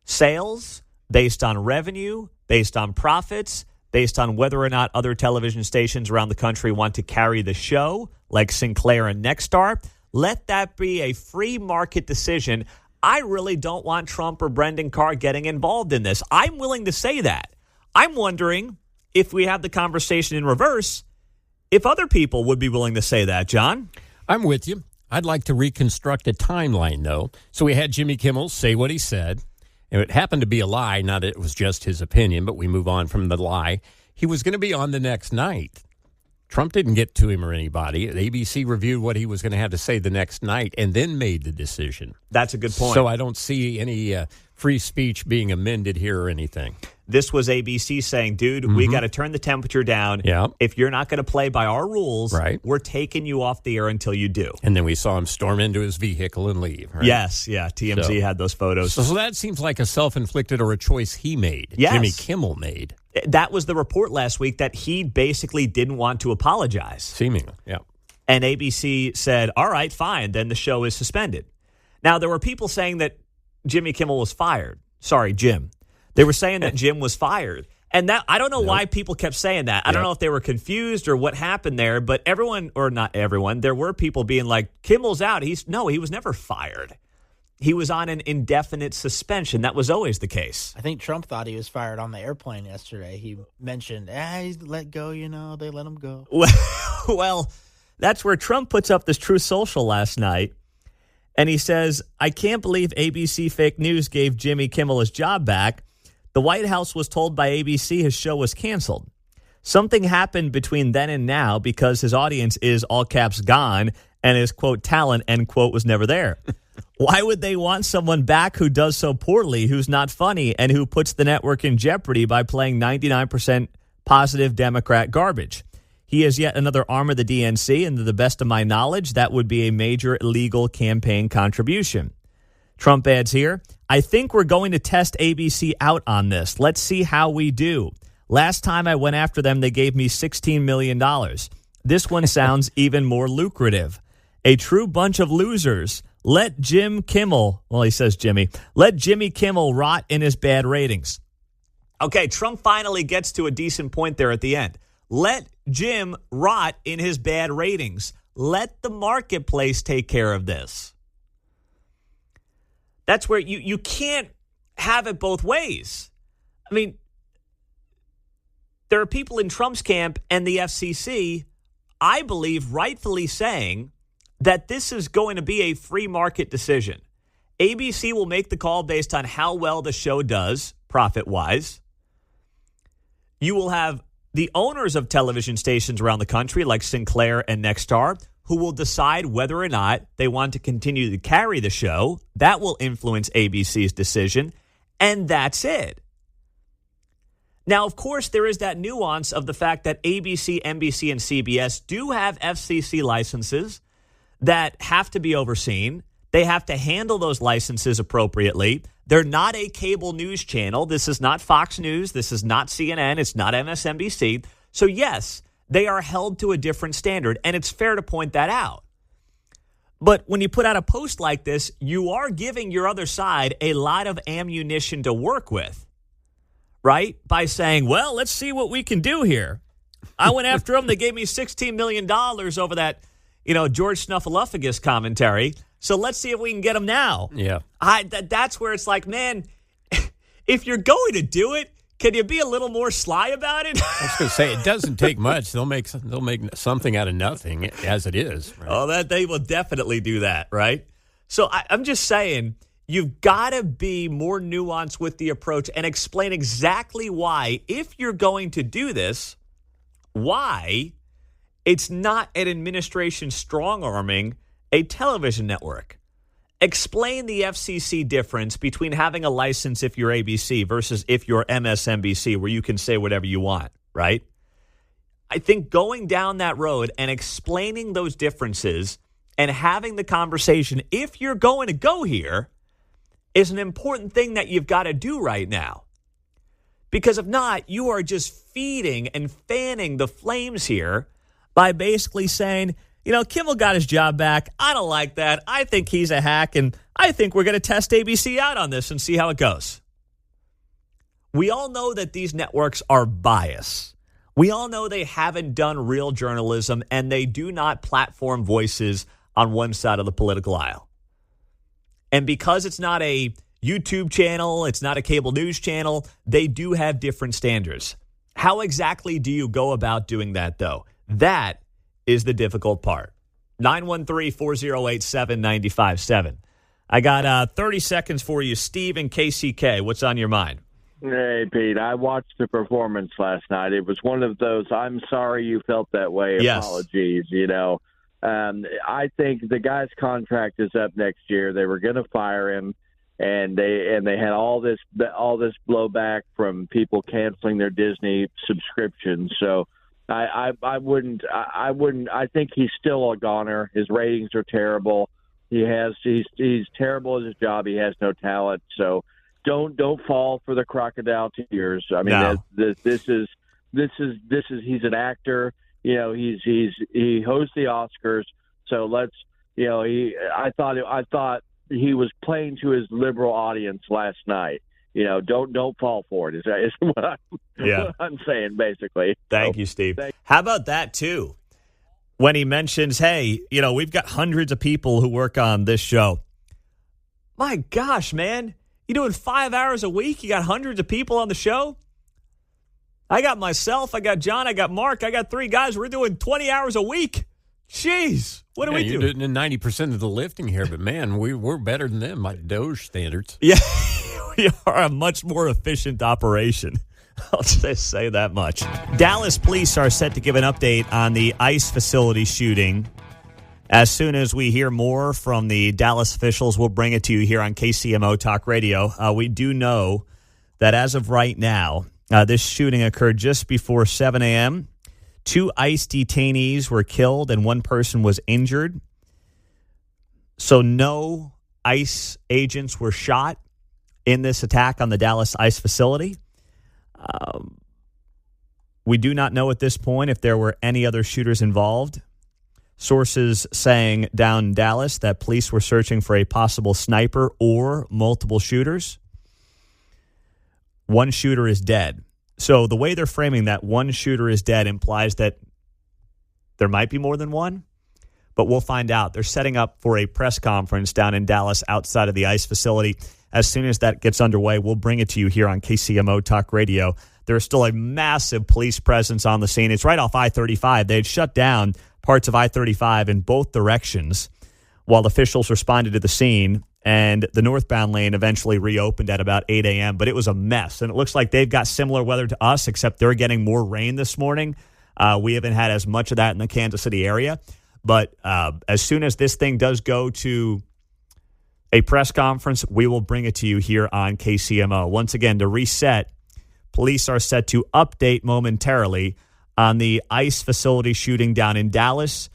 S1: sales, based on revenue, based on profits, based on whether or not other television stations around the country want to carry the show, like Sinclair and Nexstar. Let that be a free market decision. I really don't want Trump or Brendan Carr getting involved in this. I'm willing to say that. I'm wondering if we have the conversation in reverse if other people would be willing to say that, John.
S3: I'm with you. I'd like to reconstruct a timeline, though. So we had Jimmy Kimmel say what he said. And it happened to be a lie, not that it was just his opinion, but we move on from the lie. He was going to be on the next night. Trump didn't get to him or anybody. ABC reviewed what he was going to have to say the next night and then made the decision.
S1: That's a good point.
S3: So I don't see any free speech being amended here or anything.
S1: This was ABC saying, dude, we got to turn the temperature down.
S3: Yeah.
S1: If you're not going to play by our rules,
S3: right,
S1: we're taking you off the air until you do.
S3: And then we saw him storm into his vehicle and leave. Right?
S1: Yes, yeah. TMZ had those photos.
S3: So that seems like a self-inflicted or a choice he made.
S1: Yes.
S3: Jimmy Kimmel made.
S1: That was the report last week, that he basically didn't want to apologize.
S3: Seemingly, yeah.
S1: And ABC said, all right, fine, then the show is suspended. Now, there were people saying that Jimmy Kimmel was fired. Sorry, Jim. They were saying that Jim was fired. And that I don't know why people kept saying that. I don't know if they were confused or what happened there, but everyone, or not everyone, there were people being like, Kimmel's out. He was never fired. He was on an indefinite suspension. That was always the case.
S2: I think Trump thought he was fired on the airplane yesterday. He mentioned, he's let go, they let him go.
S1: Well, that's where Trump puts up this Truth Social last night. And he says, I can't believe ABC fake news gave Jimmy Kimmel his job back. The White House was told by ABC his show was canceled. Something happened between then and now because his audience is, all caps, gone, and his, quote, talent, end quote, was never there. Why would they want someone back who does so poorly, who's not funny, and who puts the network in jeopardy by playing 99% positive Democrat garbage? He is yet another arm of the DNC, and to the best of my knowledge, that would be a major illegal campaign contribution. Trump adds here, I think we're going to test ABC out on this. Let's see how we do. Last time I went after them, they gave me $16 million. This one sounds even more lucrative. A true bunch of losers. Let Jim Kimmel, well, he says Jimmy, let Jimmy Kimmel rot in his bad ratings. Okay, Trump finally gets to a decent point there at the end. Let Jim rot in his bad ratings. Let the marketplace take care of this. That's where you can't have it both ways. I mean, there are people in Trump's camp and the FCC, I believe, rightfully saying that this is going to be a free market decision. ABC will make the call based on how well the show does, profit-wise. You will have the owners of television stations around the country, like Sinclair and Nexstar, who will decide whether or not they want to continue to carry the show. That will influence ABC's decision, and that's it. Now, of course, there is that nuance of the fact that ABC, NBC, and CBS do have FCC licenses that have to be overseen. They have to handle those licenses appropriately. They're not a cable news channel. This is not Fox News. This is not CNN. It's not MSNBC. So, yes, they are held to a different standard, and it's fair to point that out. But when you put out a post like this, you are giving your other side a lot of ammunition to work with, right? By saying, well, let's see what we can do here. I went after them. They gave me $16 million over that, George Snuffleupagus commentary. So let's see if we can get them now.
S3: Yeah.
S1: That's where it's like, man, if you're going to do it, can you be a little more sly about it?
S3: I was going to say, it doesn't take much. They'll make something out of nothing as it is. Right?
S1: Oh, that they will definitely do that, right? So I'm just saying, you've got to be more nuanced with the approach and explain exactly why, if you're going to do this, why it's not an administration strong-arming a television network. Explain the FCC difference between having a license if you're ABC versus if you're MSNBC, where you can say whatever you want, right? I think going down that road and explaining those differences and having the conversation, if you're going to go here, is an important thing that you've got to do right now. Because if not, you are just feeding and fanning the flames here by basically saying, Kimmel got his job back. I don't like that. I think he's a hack, and I think we're going to test ABC out on this and see how it goes. We all know that these networks are biased. We all know they haven't done real journalism, and they do not platform voices on one side of the political aisle. And because it's not a YouTube channel, it's not a cable news channel, they do have different standards. How exactly do you go about doing that, though? That is the difficult part. 913-408-7957. I got 30 seconds for you. Steve and KCK, what's on your mind?
S7: Hey, Pete, I watched the performance last night. It was one of those, I'm sorry you felt that way,
S1: Yes.
S7: apologies, I think the guy's contract is up next year. They were going to fire him, and they had all this blowback from people canceling their Disney subscriptions. So I wouldn't. I think he's still a goner. His ratings are terrible. He's terrible at his job. He has no talent. So don't fall for the crocodile tears. I mean,
S1: No.
S7: this is he's an actor. He hosts the Oscars. So let's I thought he was playing to his liberal audience last night. Don't fall for it. Is what I'm saying, basically.
S1: Thank you, Steve. How about that, too? When he mentions, hey, we've got hundreds of people who work on this show. My gosh, man. You doing 5 hours a week? You got hundreds of people on the show? I got myself, I got John, I got Mark, I got 3 guys. We're doing 20 hours a week. Jeez. What do we do?
S3: You're doing 90% of the lifting here, but, man, we're better than them by Doge standards.
S1: Yeah, we are a much more efficient operation. I'll just say that much. Dallas police are set to give an update on the ICE facility shooting. As soon as we hear more from the Dallas officials, we'll bring it to you here on KCMO Talk Radio. We do know that as of right now, this shooting occurred just before 7 a.m. 2 ICE detainees were killed and 1 person was injured. So no ICE agents were shot in this attack on the Dallas ICE facility. We do not know at this point if there were any other shooters involved. Sources saying down in Dallas that police were searching for a possible sniper or multiple shooters. 1 shooter is dead. So the way they're framing that 1 shooter is dead implies that there might be more than 1, but we'll find out. They're setting up for a press conference down in Dallas outside of the ICE facility. As soon as that gets underway, we'll bring it to you here on KCMO Talk Radio. There's still a massive police presence on the scene. It's right off I-35. They had shut down parts of I-35 in both directions while officials responded to the scene, and the northbound lane eventually reopened at about 8 a.m., but it was a mess. And it looks like they've got similar weather to us, except they're getting more rain this morning. We haven't had as much of that in the Kansas City area. But as soon as this thing does go to a press conference, we will bring it to you here on KCMO. Once again, to reset, police are set to update momentarily on the ICE facility shooting down in Dallas.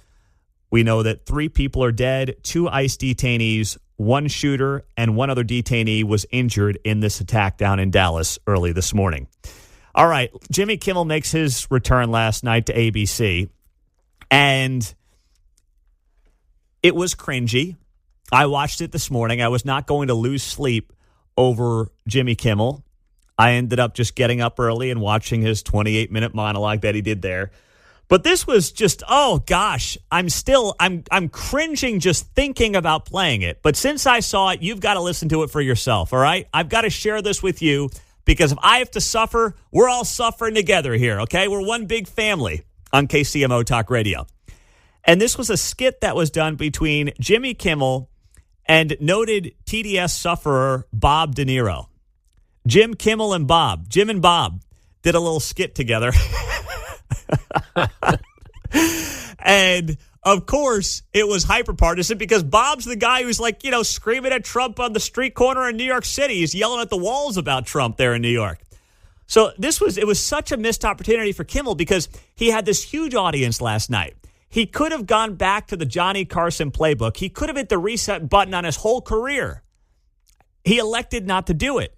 S1: We know that 3 people are dead, 2 ICE detainees, 1 shooter, and 1 other detainee was injured in this attack down in Dallas early this morning. All right, Jimmy Kimmel makes his return last night to ABC, and it was cringy. I watched it this morning. I was not going to lose sleep over Jimmy Kimmel. I ended up just getting up early and watching his 28-minute monologue that he did there. But this was just, oh gosh, I'm cringing just thinking about playing it. But since I saw it, you've got to listen to it for yourself, all right? I've got to share this with you because if I have to suffer, we're all suffering together here, okay? We're one big family on KCMO Talk Radio. And this was a skit that was done between Jimmy Kimmel and noted TDS sufferer Bob De Niro. Jim and Bob did a little skit together. And of course, it was hyper-partisan because Bob's the guy who's like, screaming at Trump on the street corner in New York City. He's yelling at the walls about Trump there in New York. So it was such a missed opportunity for Kimmel because he had this huge audience last night. He could have gone back to the Johnny Carson playbook. He could have hit the reset button on his whole career. He elected not to do it.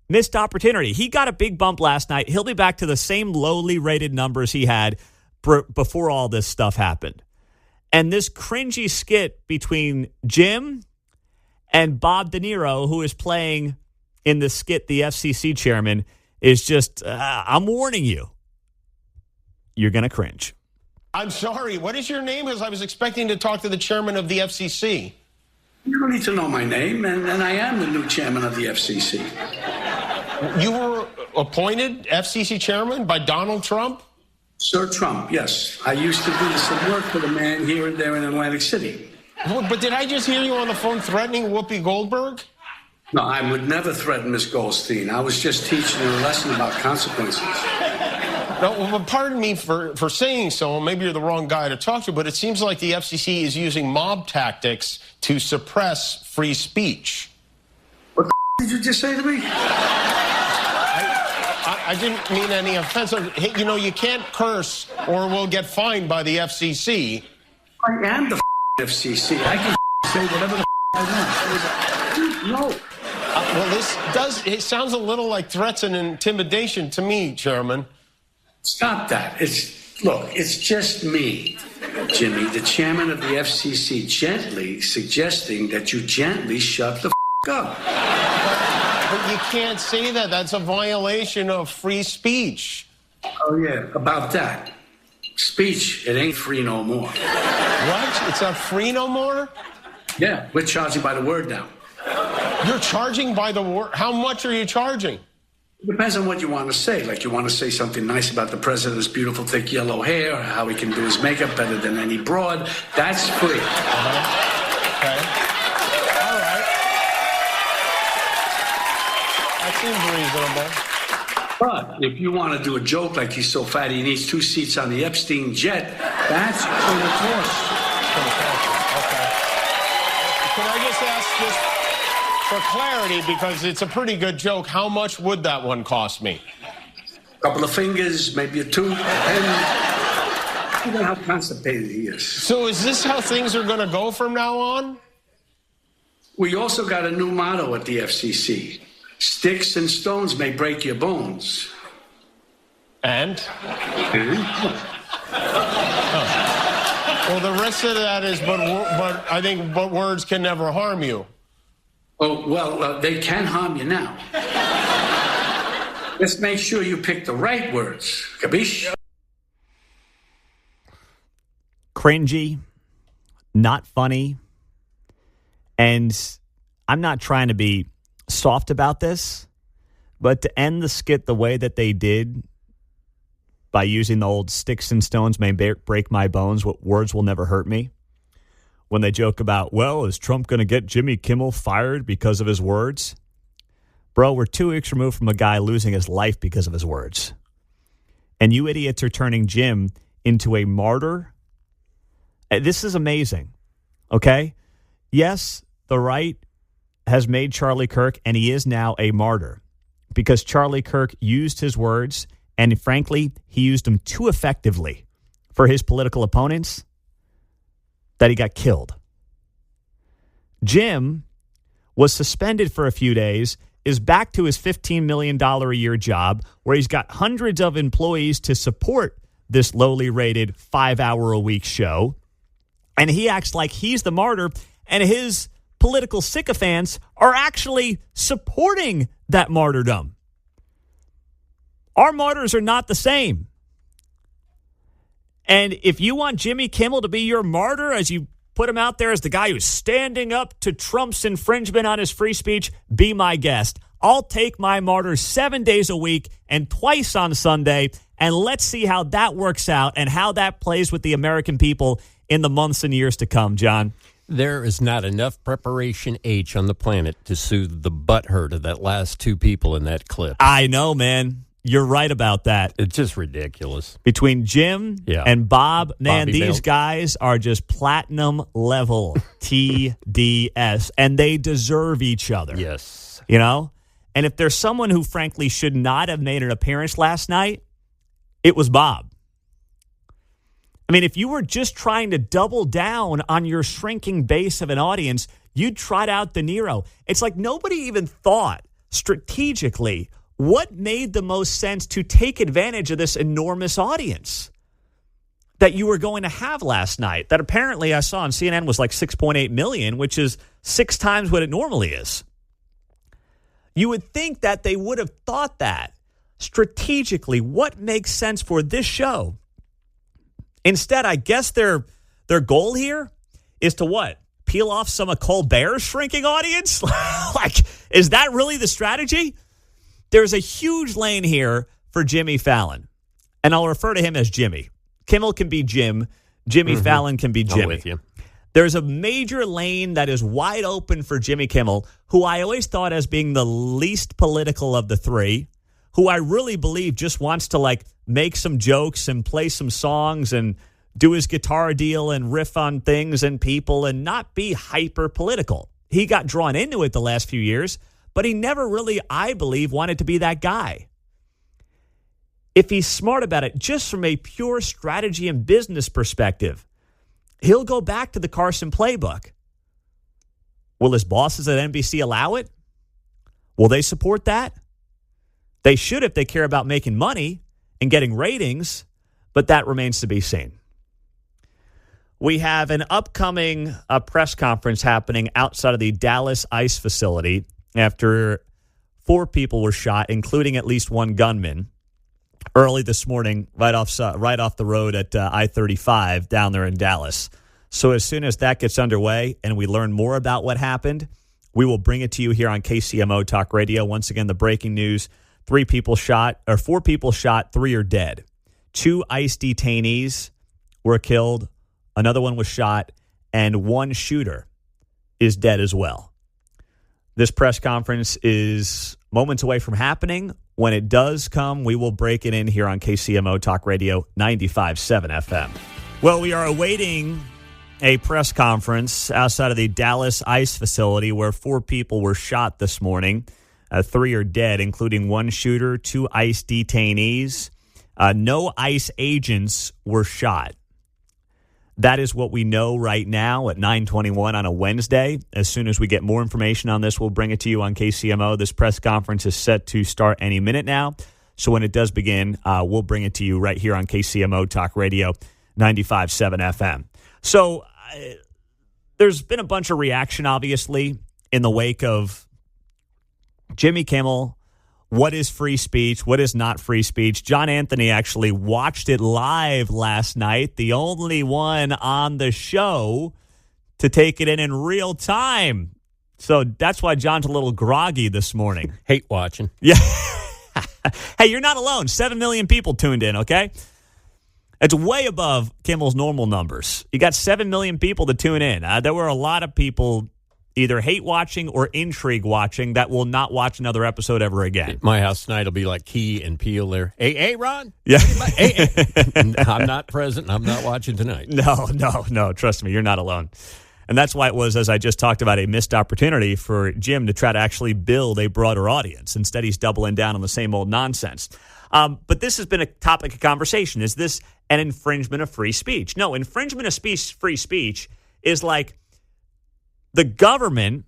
S1: Missed opportunity. He got a big bump last night. He'll be back to the same lowly rated numbers he had before all this stuff happened. And this cringy skit between Jim and Bob De Niro, who is playing in the skit the FCC chairman, is just, I'm warning you, you're going to cringe.
S4: I'm sorry, what is your name? Because I was expecting to talk to the chairman of the FCC.
S8: You don't need to know my name, and I am the new chairman of the FCC.
S4: You were appointed FCC chairman by Donald Trump?
S8: Sir Trump, yes. I used to do some work for the man here and there in Atlantic City.
S4: But did I just hear you on the phone threatening Whoopi Goldberg?
S8: No, I would never threaten Miss Goldstein. I was just teaching her a lesson about consequences.
S4: No, well, pardon me for saying so. Maybe you're the wrong guy to talk to, but it seems like the FCC is using mob tactics to suppress free speech.
S8: What the did you just say to me?
S4: I didn't mean any offense. Hey, you know, you can't curse or we'll get fined by the FCC.
S8: I am the FCC. I can say whatever the I want. No.
S4: Well, it sounds a little like threats and intimidation to me, Chairman.
S8: Stop that. It's just me, Jimmy, the chairman of the FCC, gently suggesting that you gently shut the up.
S4: But you can't say that. That's a violation of free speech.
S8: Oh, yeah, about that. Speech, it ain't free no more.
S4: What? It's not free no more?
S8: Yeah, we're charging by the word now.
S4: You're charging by the word? How much are you charging?
S8: It depends on what you want to say. Like, you want to say something nice about the president's beautiful, thick, yellow hair, or how he can do his makeup better than any broad. That's free.
S4: Okay. All right. That seems reasonable.
S8: But if you want to do a joke like he's so fat he needs 2 seats on the Epstein jet, that's for the cost.
S4: Okay. Can I just ask this for clarity, because it's a pretty good joke, how much would that one cost me?
S8: A couple of fingers, maybe a tooth, and you know how constipated he is.
S4: So is this how things are going to go from now on?
S8: We also got a new motto at the FCC. Sticks and stones may break your bones.
S4: And? Well, the rest of that is, but I think, but words can never harm you.
S8: Oh, well, they can harm you now. Let's make sure you pick the right words. Capiche?
S1: Cringy, not funny, and I'm not trying to be soft about this, but to end the skit the way that they did by using the old sticks and stones may break my bones, what words will never hurt me, when they joke about, well, is Trump going to get Jimmy Kimmel fired because of his words? Bro, we're 2 weeks removed from a guy losing his life because of his words. And you idiots are turning Jim into a martyr. This is amazing, okay? Yes, the right has made Charlie Kirk, and he is now a martyr because Charlie Kirk used his words, and frankly, he used them too effectively for his political opponents that he got killed. Jim was suspended for a few days, is back to his $15 million a year job where he's got hundreds of employees to support this lowly rated 5-hour-a-week show. And he acts like he's the martyr, and his political sycophants are actually supporting that martyrdom. Our martyrs are not the same. And if you want Jimmy Kimmel to be your martyr, as you put him out there as the guy who's standing up to Trump's infringement on his free speech, be my guest. I'll take my martyr 7 days a week and twice on Sunday, and let's see how that works out and how that plays with the American people in the months and years to come, John.
S3: There is not enough preparation H on the planet to soothe the butthurt of that last 2 people in that clip.
S1: I know, man. You're right about that.
S3: It's just ridiculous.
S1: Between Jim and Bob, man,
S3: Bobby
S1: these
S3: Bale.
S1: guys are just platinum level TDS, and they deserve each other.
S3: Yes.
S1: You know? And if there's someone who, frankly, should not have made an appearance last night, it was Bob. I mean, if you were just trying to double down on your shrinking base of an audience, you'd trot out De Niro. It's like nobody even thought strategically what made the most sense to take advantage of this enormous audience that you were going to have last night, that apparently I saw on CNN was like 6.8 million, which is 6 times what it normally is. You would think that they would have thought that strategically, what makes sense for this show. Instead, I guess their goal here is to what? Peel off some of Colbert's shrinking audience? Like, is that really the strategy? There's a huge lane here for Jimmy Fallon. And I'll refer to him as Jimmy. Kimmel can be Jim. Jimmy Fallon can be Jimmy.
S3: I'm with you.
S1: There's a major lane that is wide open for Jimmy Kimmel, who I always thought as being the least political of the three, who I really believe just wants to like make some jokes and play some songs and do his guitar deal and riff on things and people and not be hyper political. He got drawn into it the last few years, but he never really, I believe, wanted to be that guy. If he's smart about it, just from a pure strategy and business perspective, he'll go back to the Carson playbook. Will his bosses at NBC allow it? Will they support that? They should if they care about making money and getting ratings, but that remains to be seen. We have an upcoming press conference happening outside of the Dallas ICE facility after 4 people were shot, including at least one gunman, early this morning, right off the road at I-35 down there in Dallas. So as soon as that gets underway and we learn more about what happened, we will bring it to you here on KCMO Talk Radio. Once again, the breaking news: 4 people shot, 3 are dead. 2 ICE detainees were killed. Another one was shot, and 1 shooter is dead as well. This press conference is moments away from happening. When it does come, we will break it in here on KCMO Talk Radio 95.7 FM. Well, we are awaiting a press conference outside of the Dallas ICE facility where 4 people were shot this morning. 3 are dead, including 1 shooter, 2 ICE detainees. No ICE agents were shot. That is what we know right now at 9:21 on a Wednesday. As soon as we get more information on this, we'll bring it to you on KCMO. This press conference is set to start any minute now. So when it does begin, we'll bring it to you right here on KCMO Talk Radio 95.7 FM. So there's been a bunch of reaction, obviously, in the wake of Jimmy Kimmel. What is free speech? What is not free speech? John Anthony actually watched it live last night, the only one on the show to take it in real time. So that's why John's a little groggy this morning.
S3: Hate watching.
S1: Yeah. Hey, you're not alone. 7 million people tuned in, okay? It's way above Kimmel's normal numbers. You got 7 million people to tune in. There were a lot of people either hate watching or intrigue watching that will not watch another episode ever again.
S3: My house tonight will be like Key and Peele there. Hey, Ron?
S1: Yeah.
S3: Hey. I'm not present. I'm not watching tonight.
S1: No. Trust me, you're not alone. And that's why it was, as I just talked about, a missed opportunity for Jim to try to actually build a broader audience. Instead, he's doubling down on the same old nonsense. But this has been a topic of conversation. Is this an infringement of free speech? No, infringement of free speech is like the government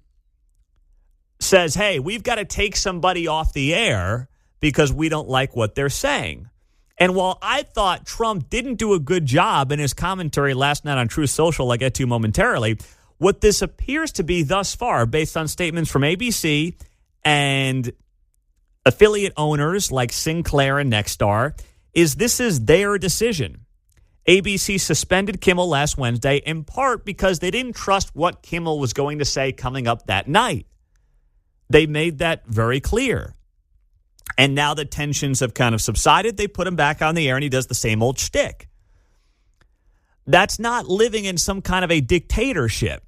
S1: says, hey, we've got to take somebody off the air because we don't like what they're saying. And while I thought Trump didn't do a good job in his commentary last night on Truth Social, I'll get to momentarily, what this appears to be thus far, based on statements from ABC and affiliate owners like Sinclair and Nexstar, is this is their decision. ABC suspended Kimmel last Wednesday in part because they didn't trust what Kimmel was going to say coming up that night. They made that very clear. And now that tensions have kind of subsided, they put him back on the air and he does the same old shtick. That's not living in some kind of a dictatorship.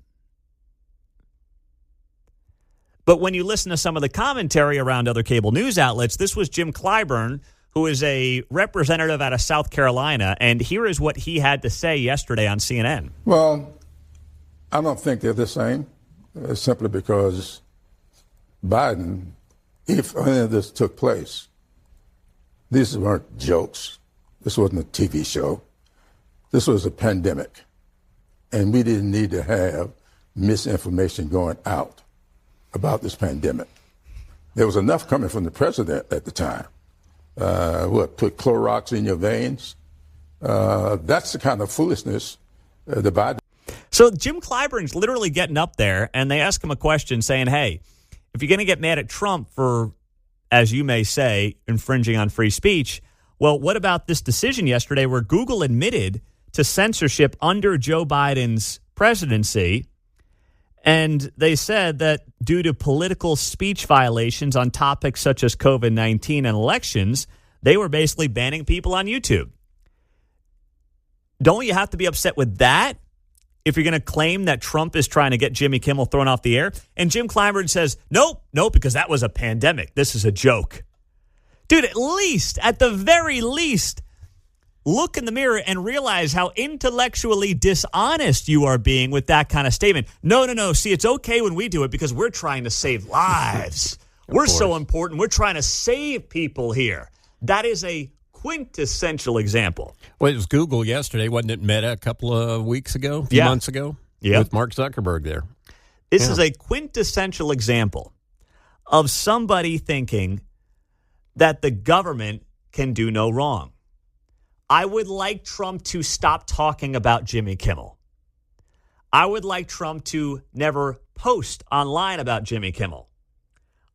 S1: But when you listen to some of the commentary around other cable news outlets, this was Jim Clyburn, who is a representative out of South Carolina, and here is what he had to say yesterday on CNN.
S9: Well, I don't think they're the same, simply because Biden, if any of this took place, these weren't jokes. This wasn't a TV show. This was a pandemic, and we didn't need to have misinformation going out about this pandemic. There was enough coming from the president at the time. Put Clorox in your veins? That's the kind of foolishness the Biden.
S1: So Jim Clyburn's literally getting up there, and they ask him a question saying, hey, if you're going to get mad at Trump for, as you may say, infringing on free speech, well, what about this decision yesterday where Google admitted to censorship under Joe Biden's presidency? And they said that due to political speech violations on topics such as COVID-19 and elections, They were basically banning people on YouTube. Don't you have to be upset with that if you're going to claim that Trump is trying to get Jimmy Kimmel thrown off the air? And Jim Clyburn says, nope, because that was a pandemic. This is a joke. Dude, at the very least, look in the mirror and realize how intellectually dishonest you are being with that kind of statement. No. See, it's okay when we do it because we're trying to save lives. We're so important. We're trying to save people here. That is a quintessential example.
S3: Well, it was Google yesterday, wasn't it? Meta a couple of weeks ago, a few months ago?
S1: Yeah.
S3: With Mark Zuckerberg there.
S1: This is a quintessential example of somebody thinking that the government can do no wrong. I would like Trump to stop talking about Jimmy Kimmel. I would like Trump to never post online about Jimmy Kimmel.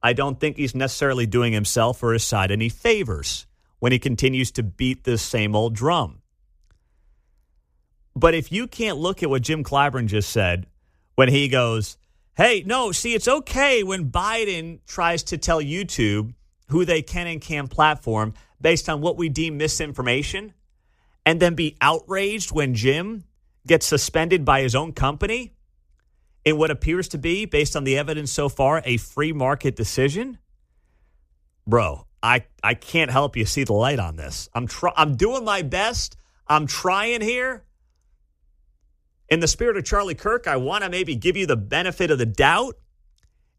S1: I don't think he's necessarily doing himself or his side any favors when he continues to beat this same old drum. But if you can't look at what Jim Clyburn just said when he goes, hey, no, see, it's okay when Biden tries to tell YouTube who they can and can't platform based on what we deem misinformation, and then be outraged when Jim gets suspended by his own company in what appears to be, based on the evidence so far, a free market decision. Bro, I can't help you see the light on this. I'm doing my best. I'm trying here. In the spirit of Charlie Kirk, I want to maybe give you the benefit of the doubt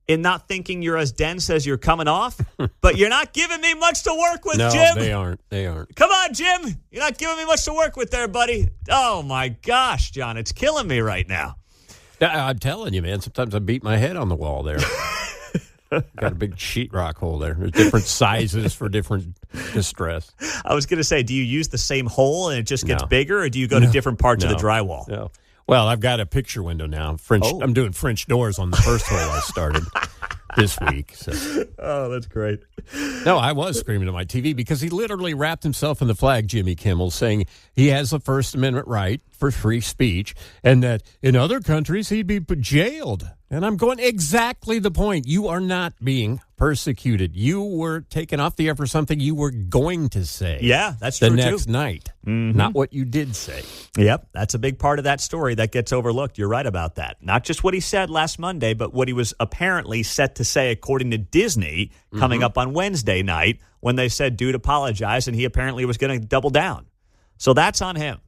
S1: in not thinking you're as dense as you're coming off, but you're not giving me much to work with, Jim.
S3: No, they aren't.
S1: Come on, Jim. You're not giving me much to work with there, buddy. Oh, my gosh, John, it's killing me right now.
S3: I'm telling you, man, sometimes I beat my head on the wall there. Got a big sheetrock hole there. There's different sizes for different distress.
S1: I was going to say, do you use the same hole and it just gets bigger, or do you go to different parts of the drywall?
S3: No. Well, I've got a picture window now. I'm doing French doors on the first hole I started this week. So.
S1: Oh, that's great.
S3: No, I was screaming at my TV because he literally wrapped himself in the flag, Jimmy Kimmel, saying he has the First Amendment right for free speech and that in other countries he'd be jailed. And I'm going, exactly the point. You are not being persecuted. You were taken off the air for something you were going to say.
S1: Yeah, that's true,
S3: the next night, not what you did say.
S1: Yep, that's a big part of that story that gets overlooked. You're right about that. Not just what he said last Monday, but what he was apparently set to say, according to Disney, coming up on Wednesday night when they said, dude, apologize, and he apparently was going to double down. So that's on him.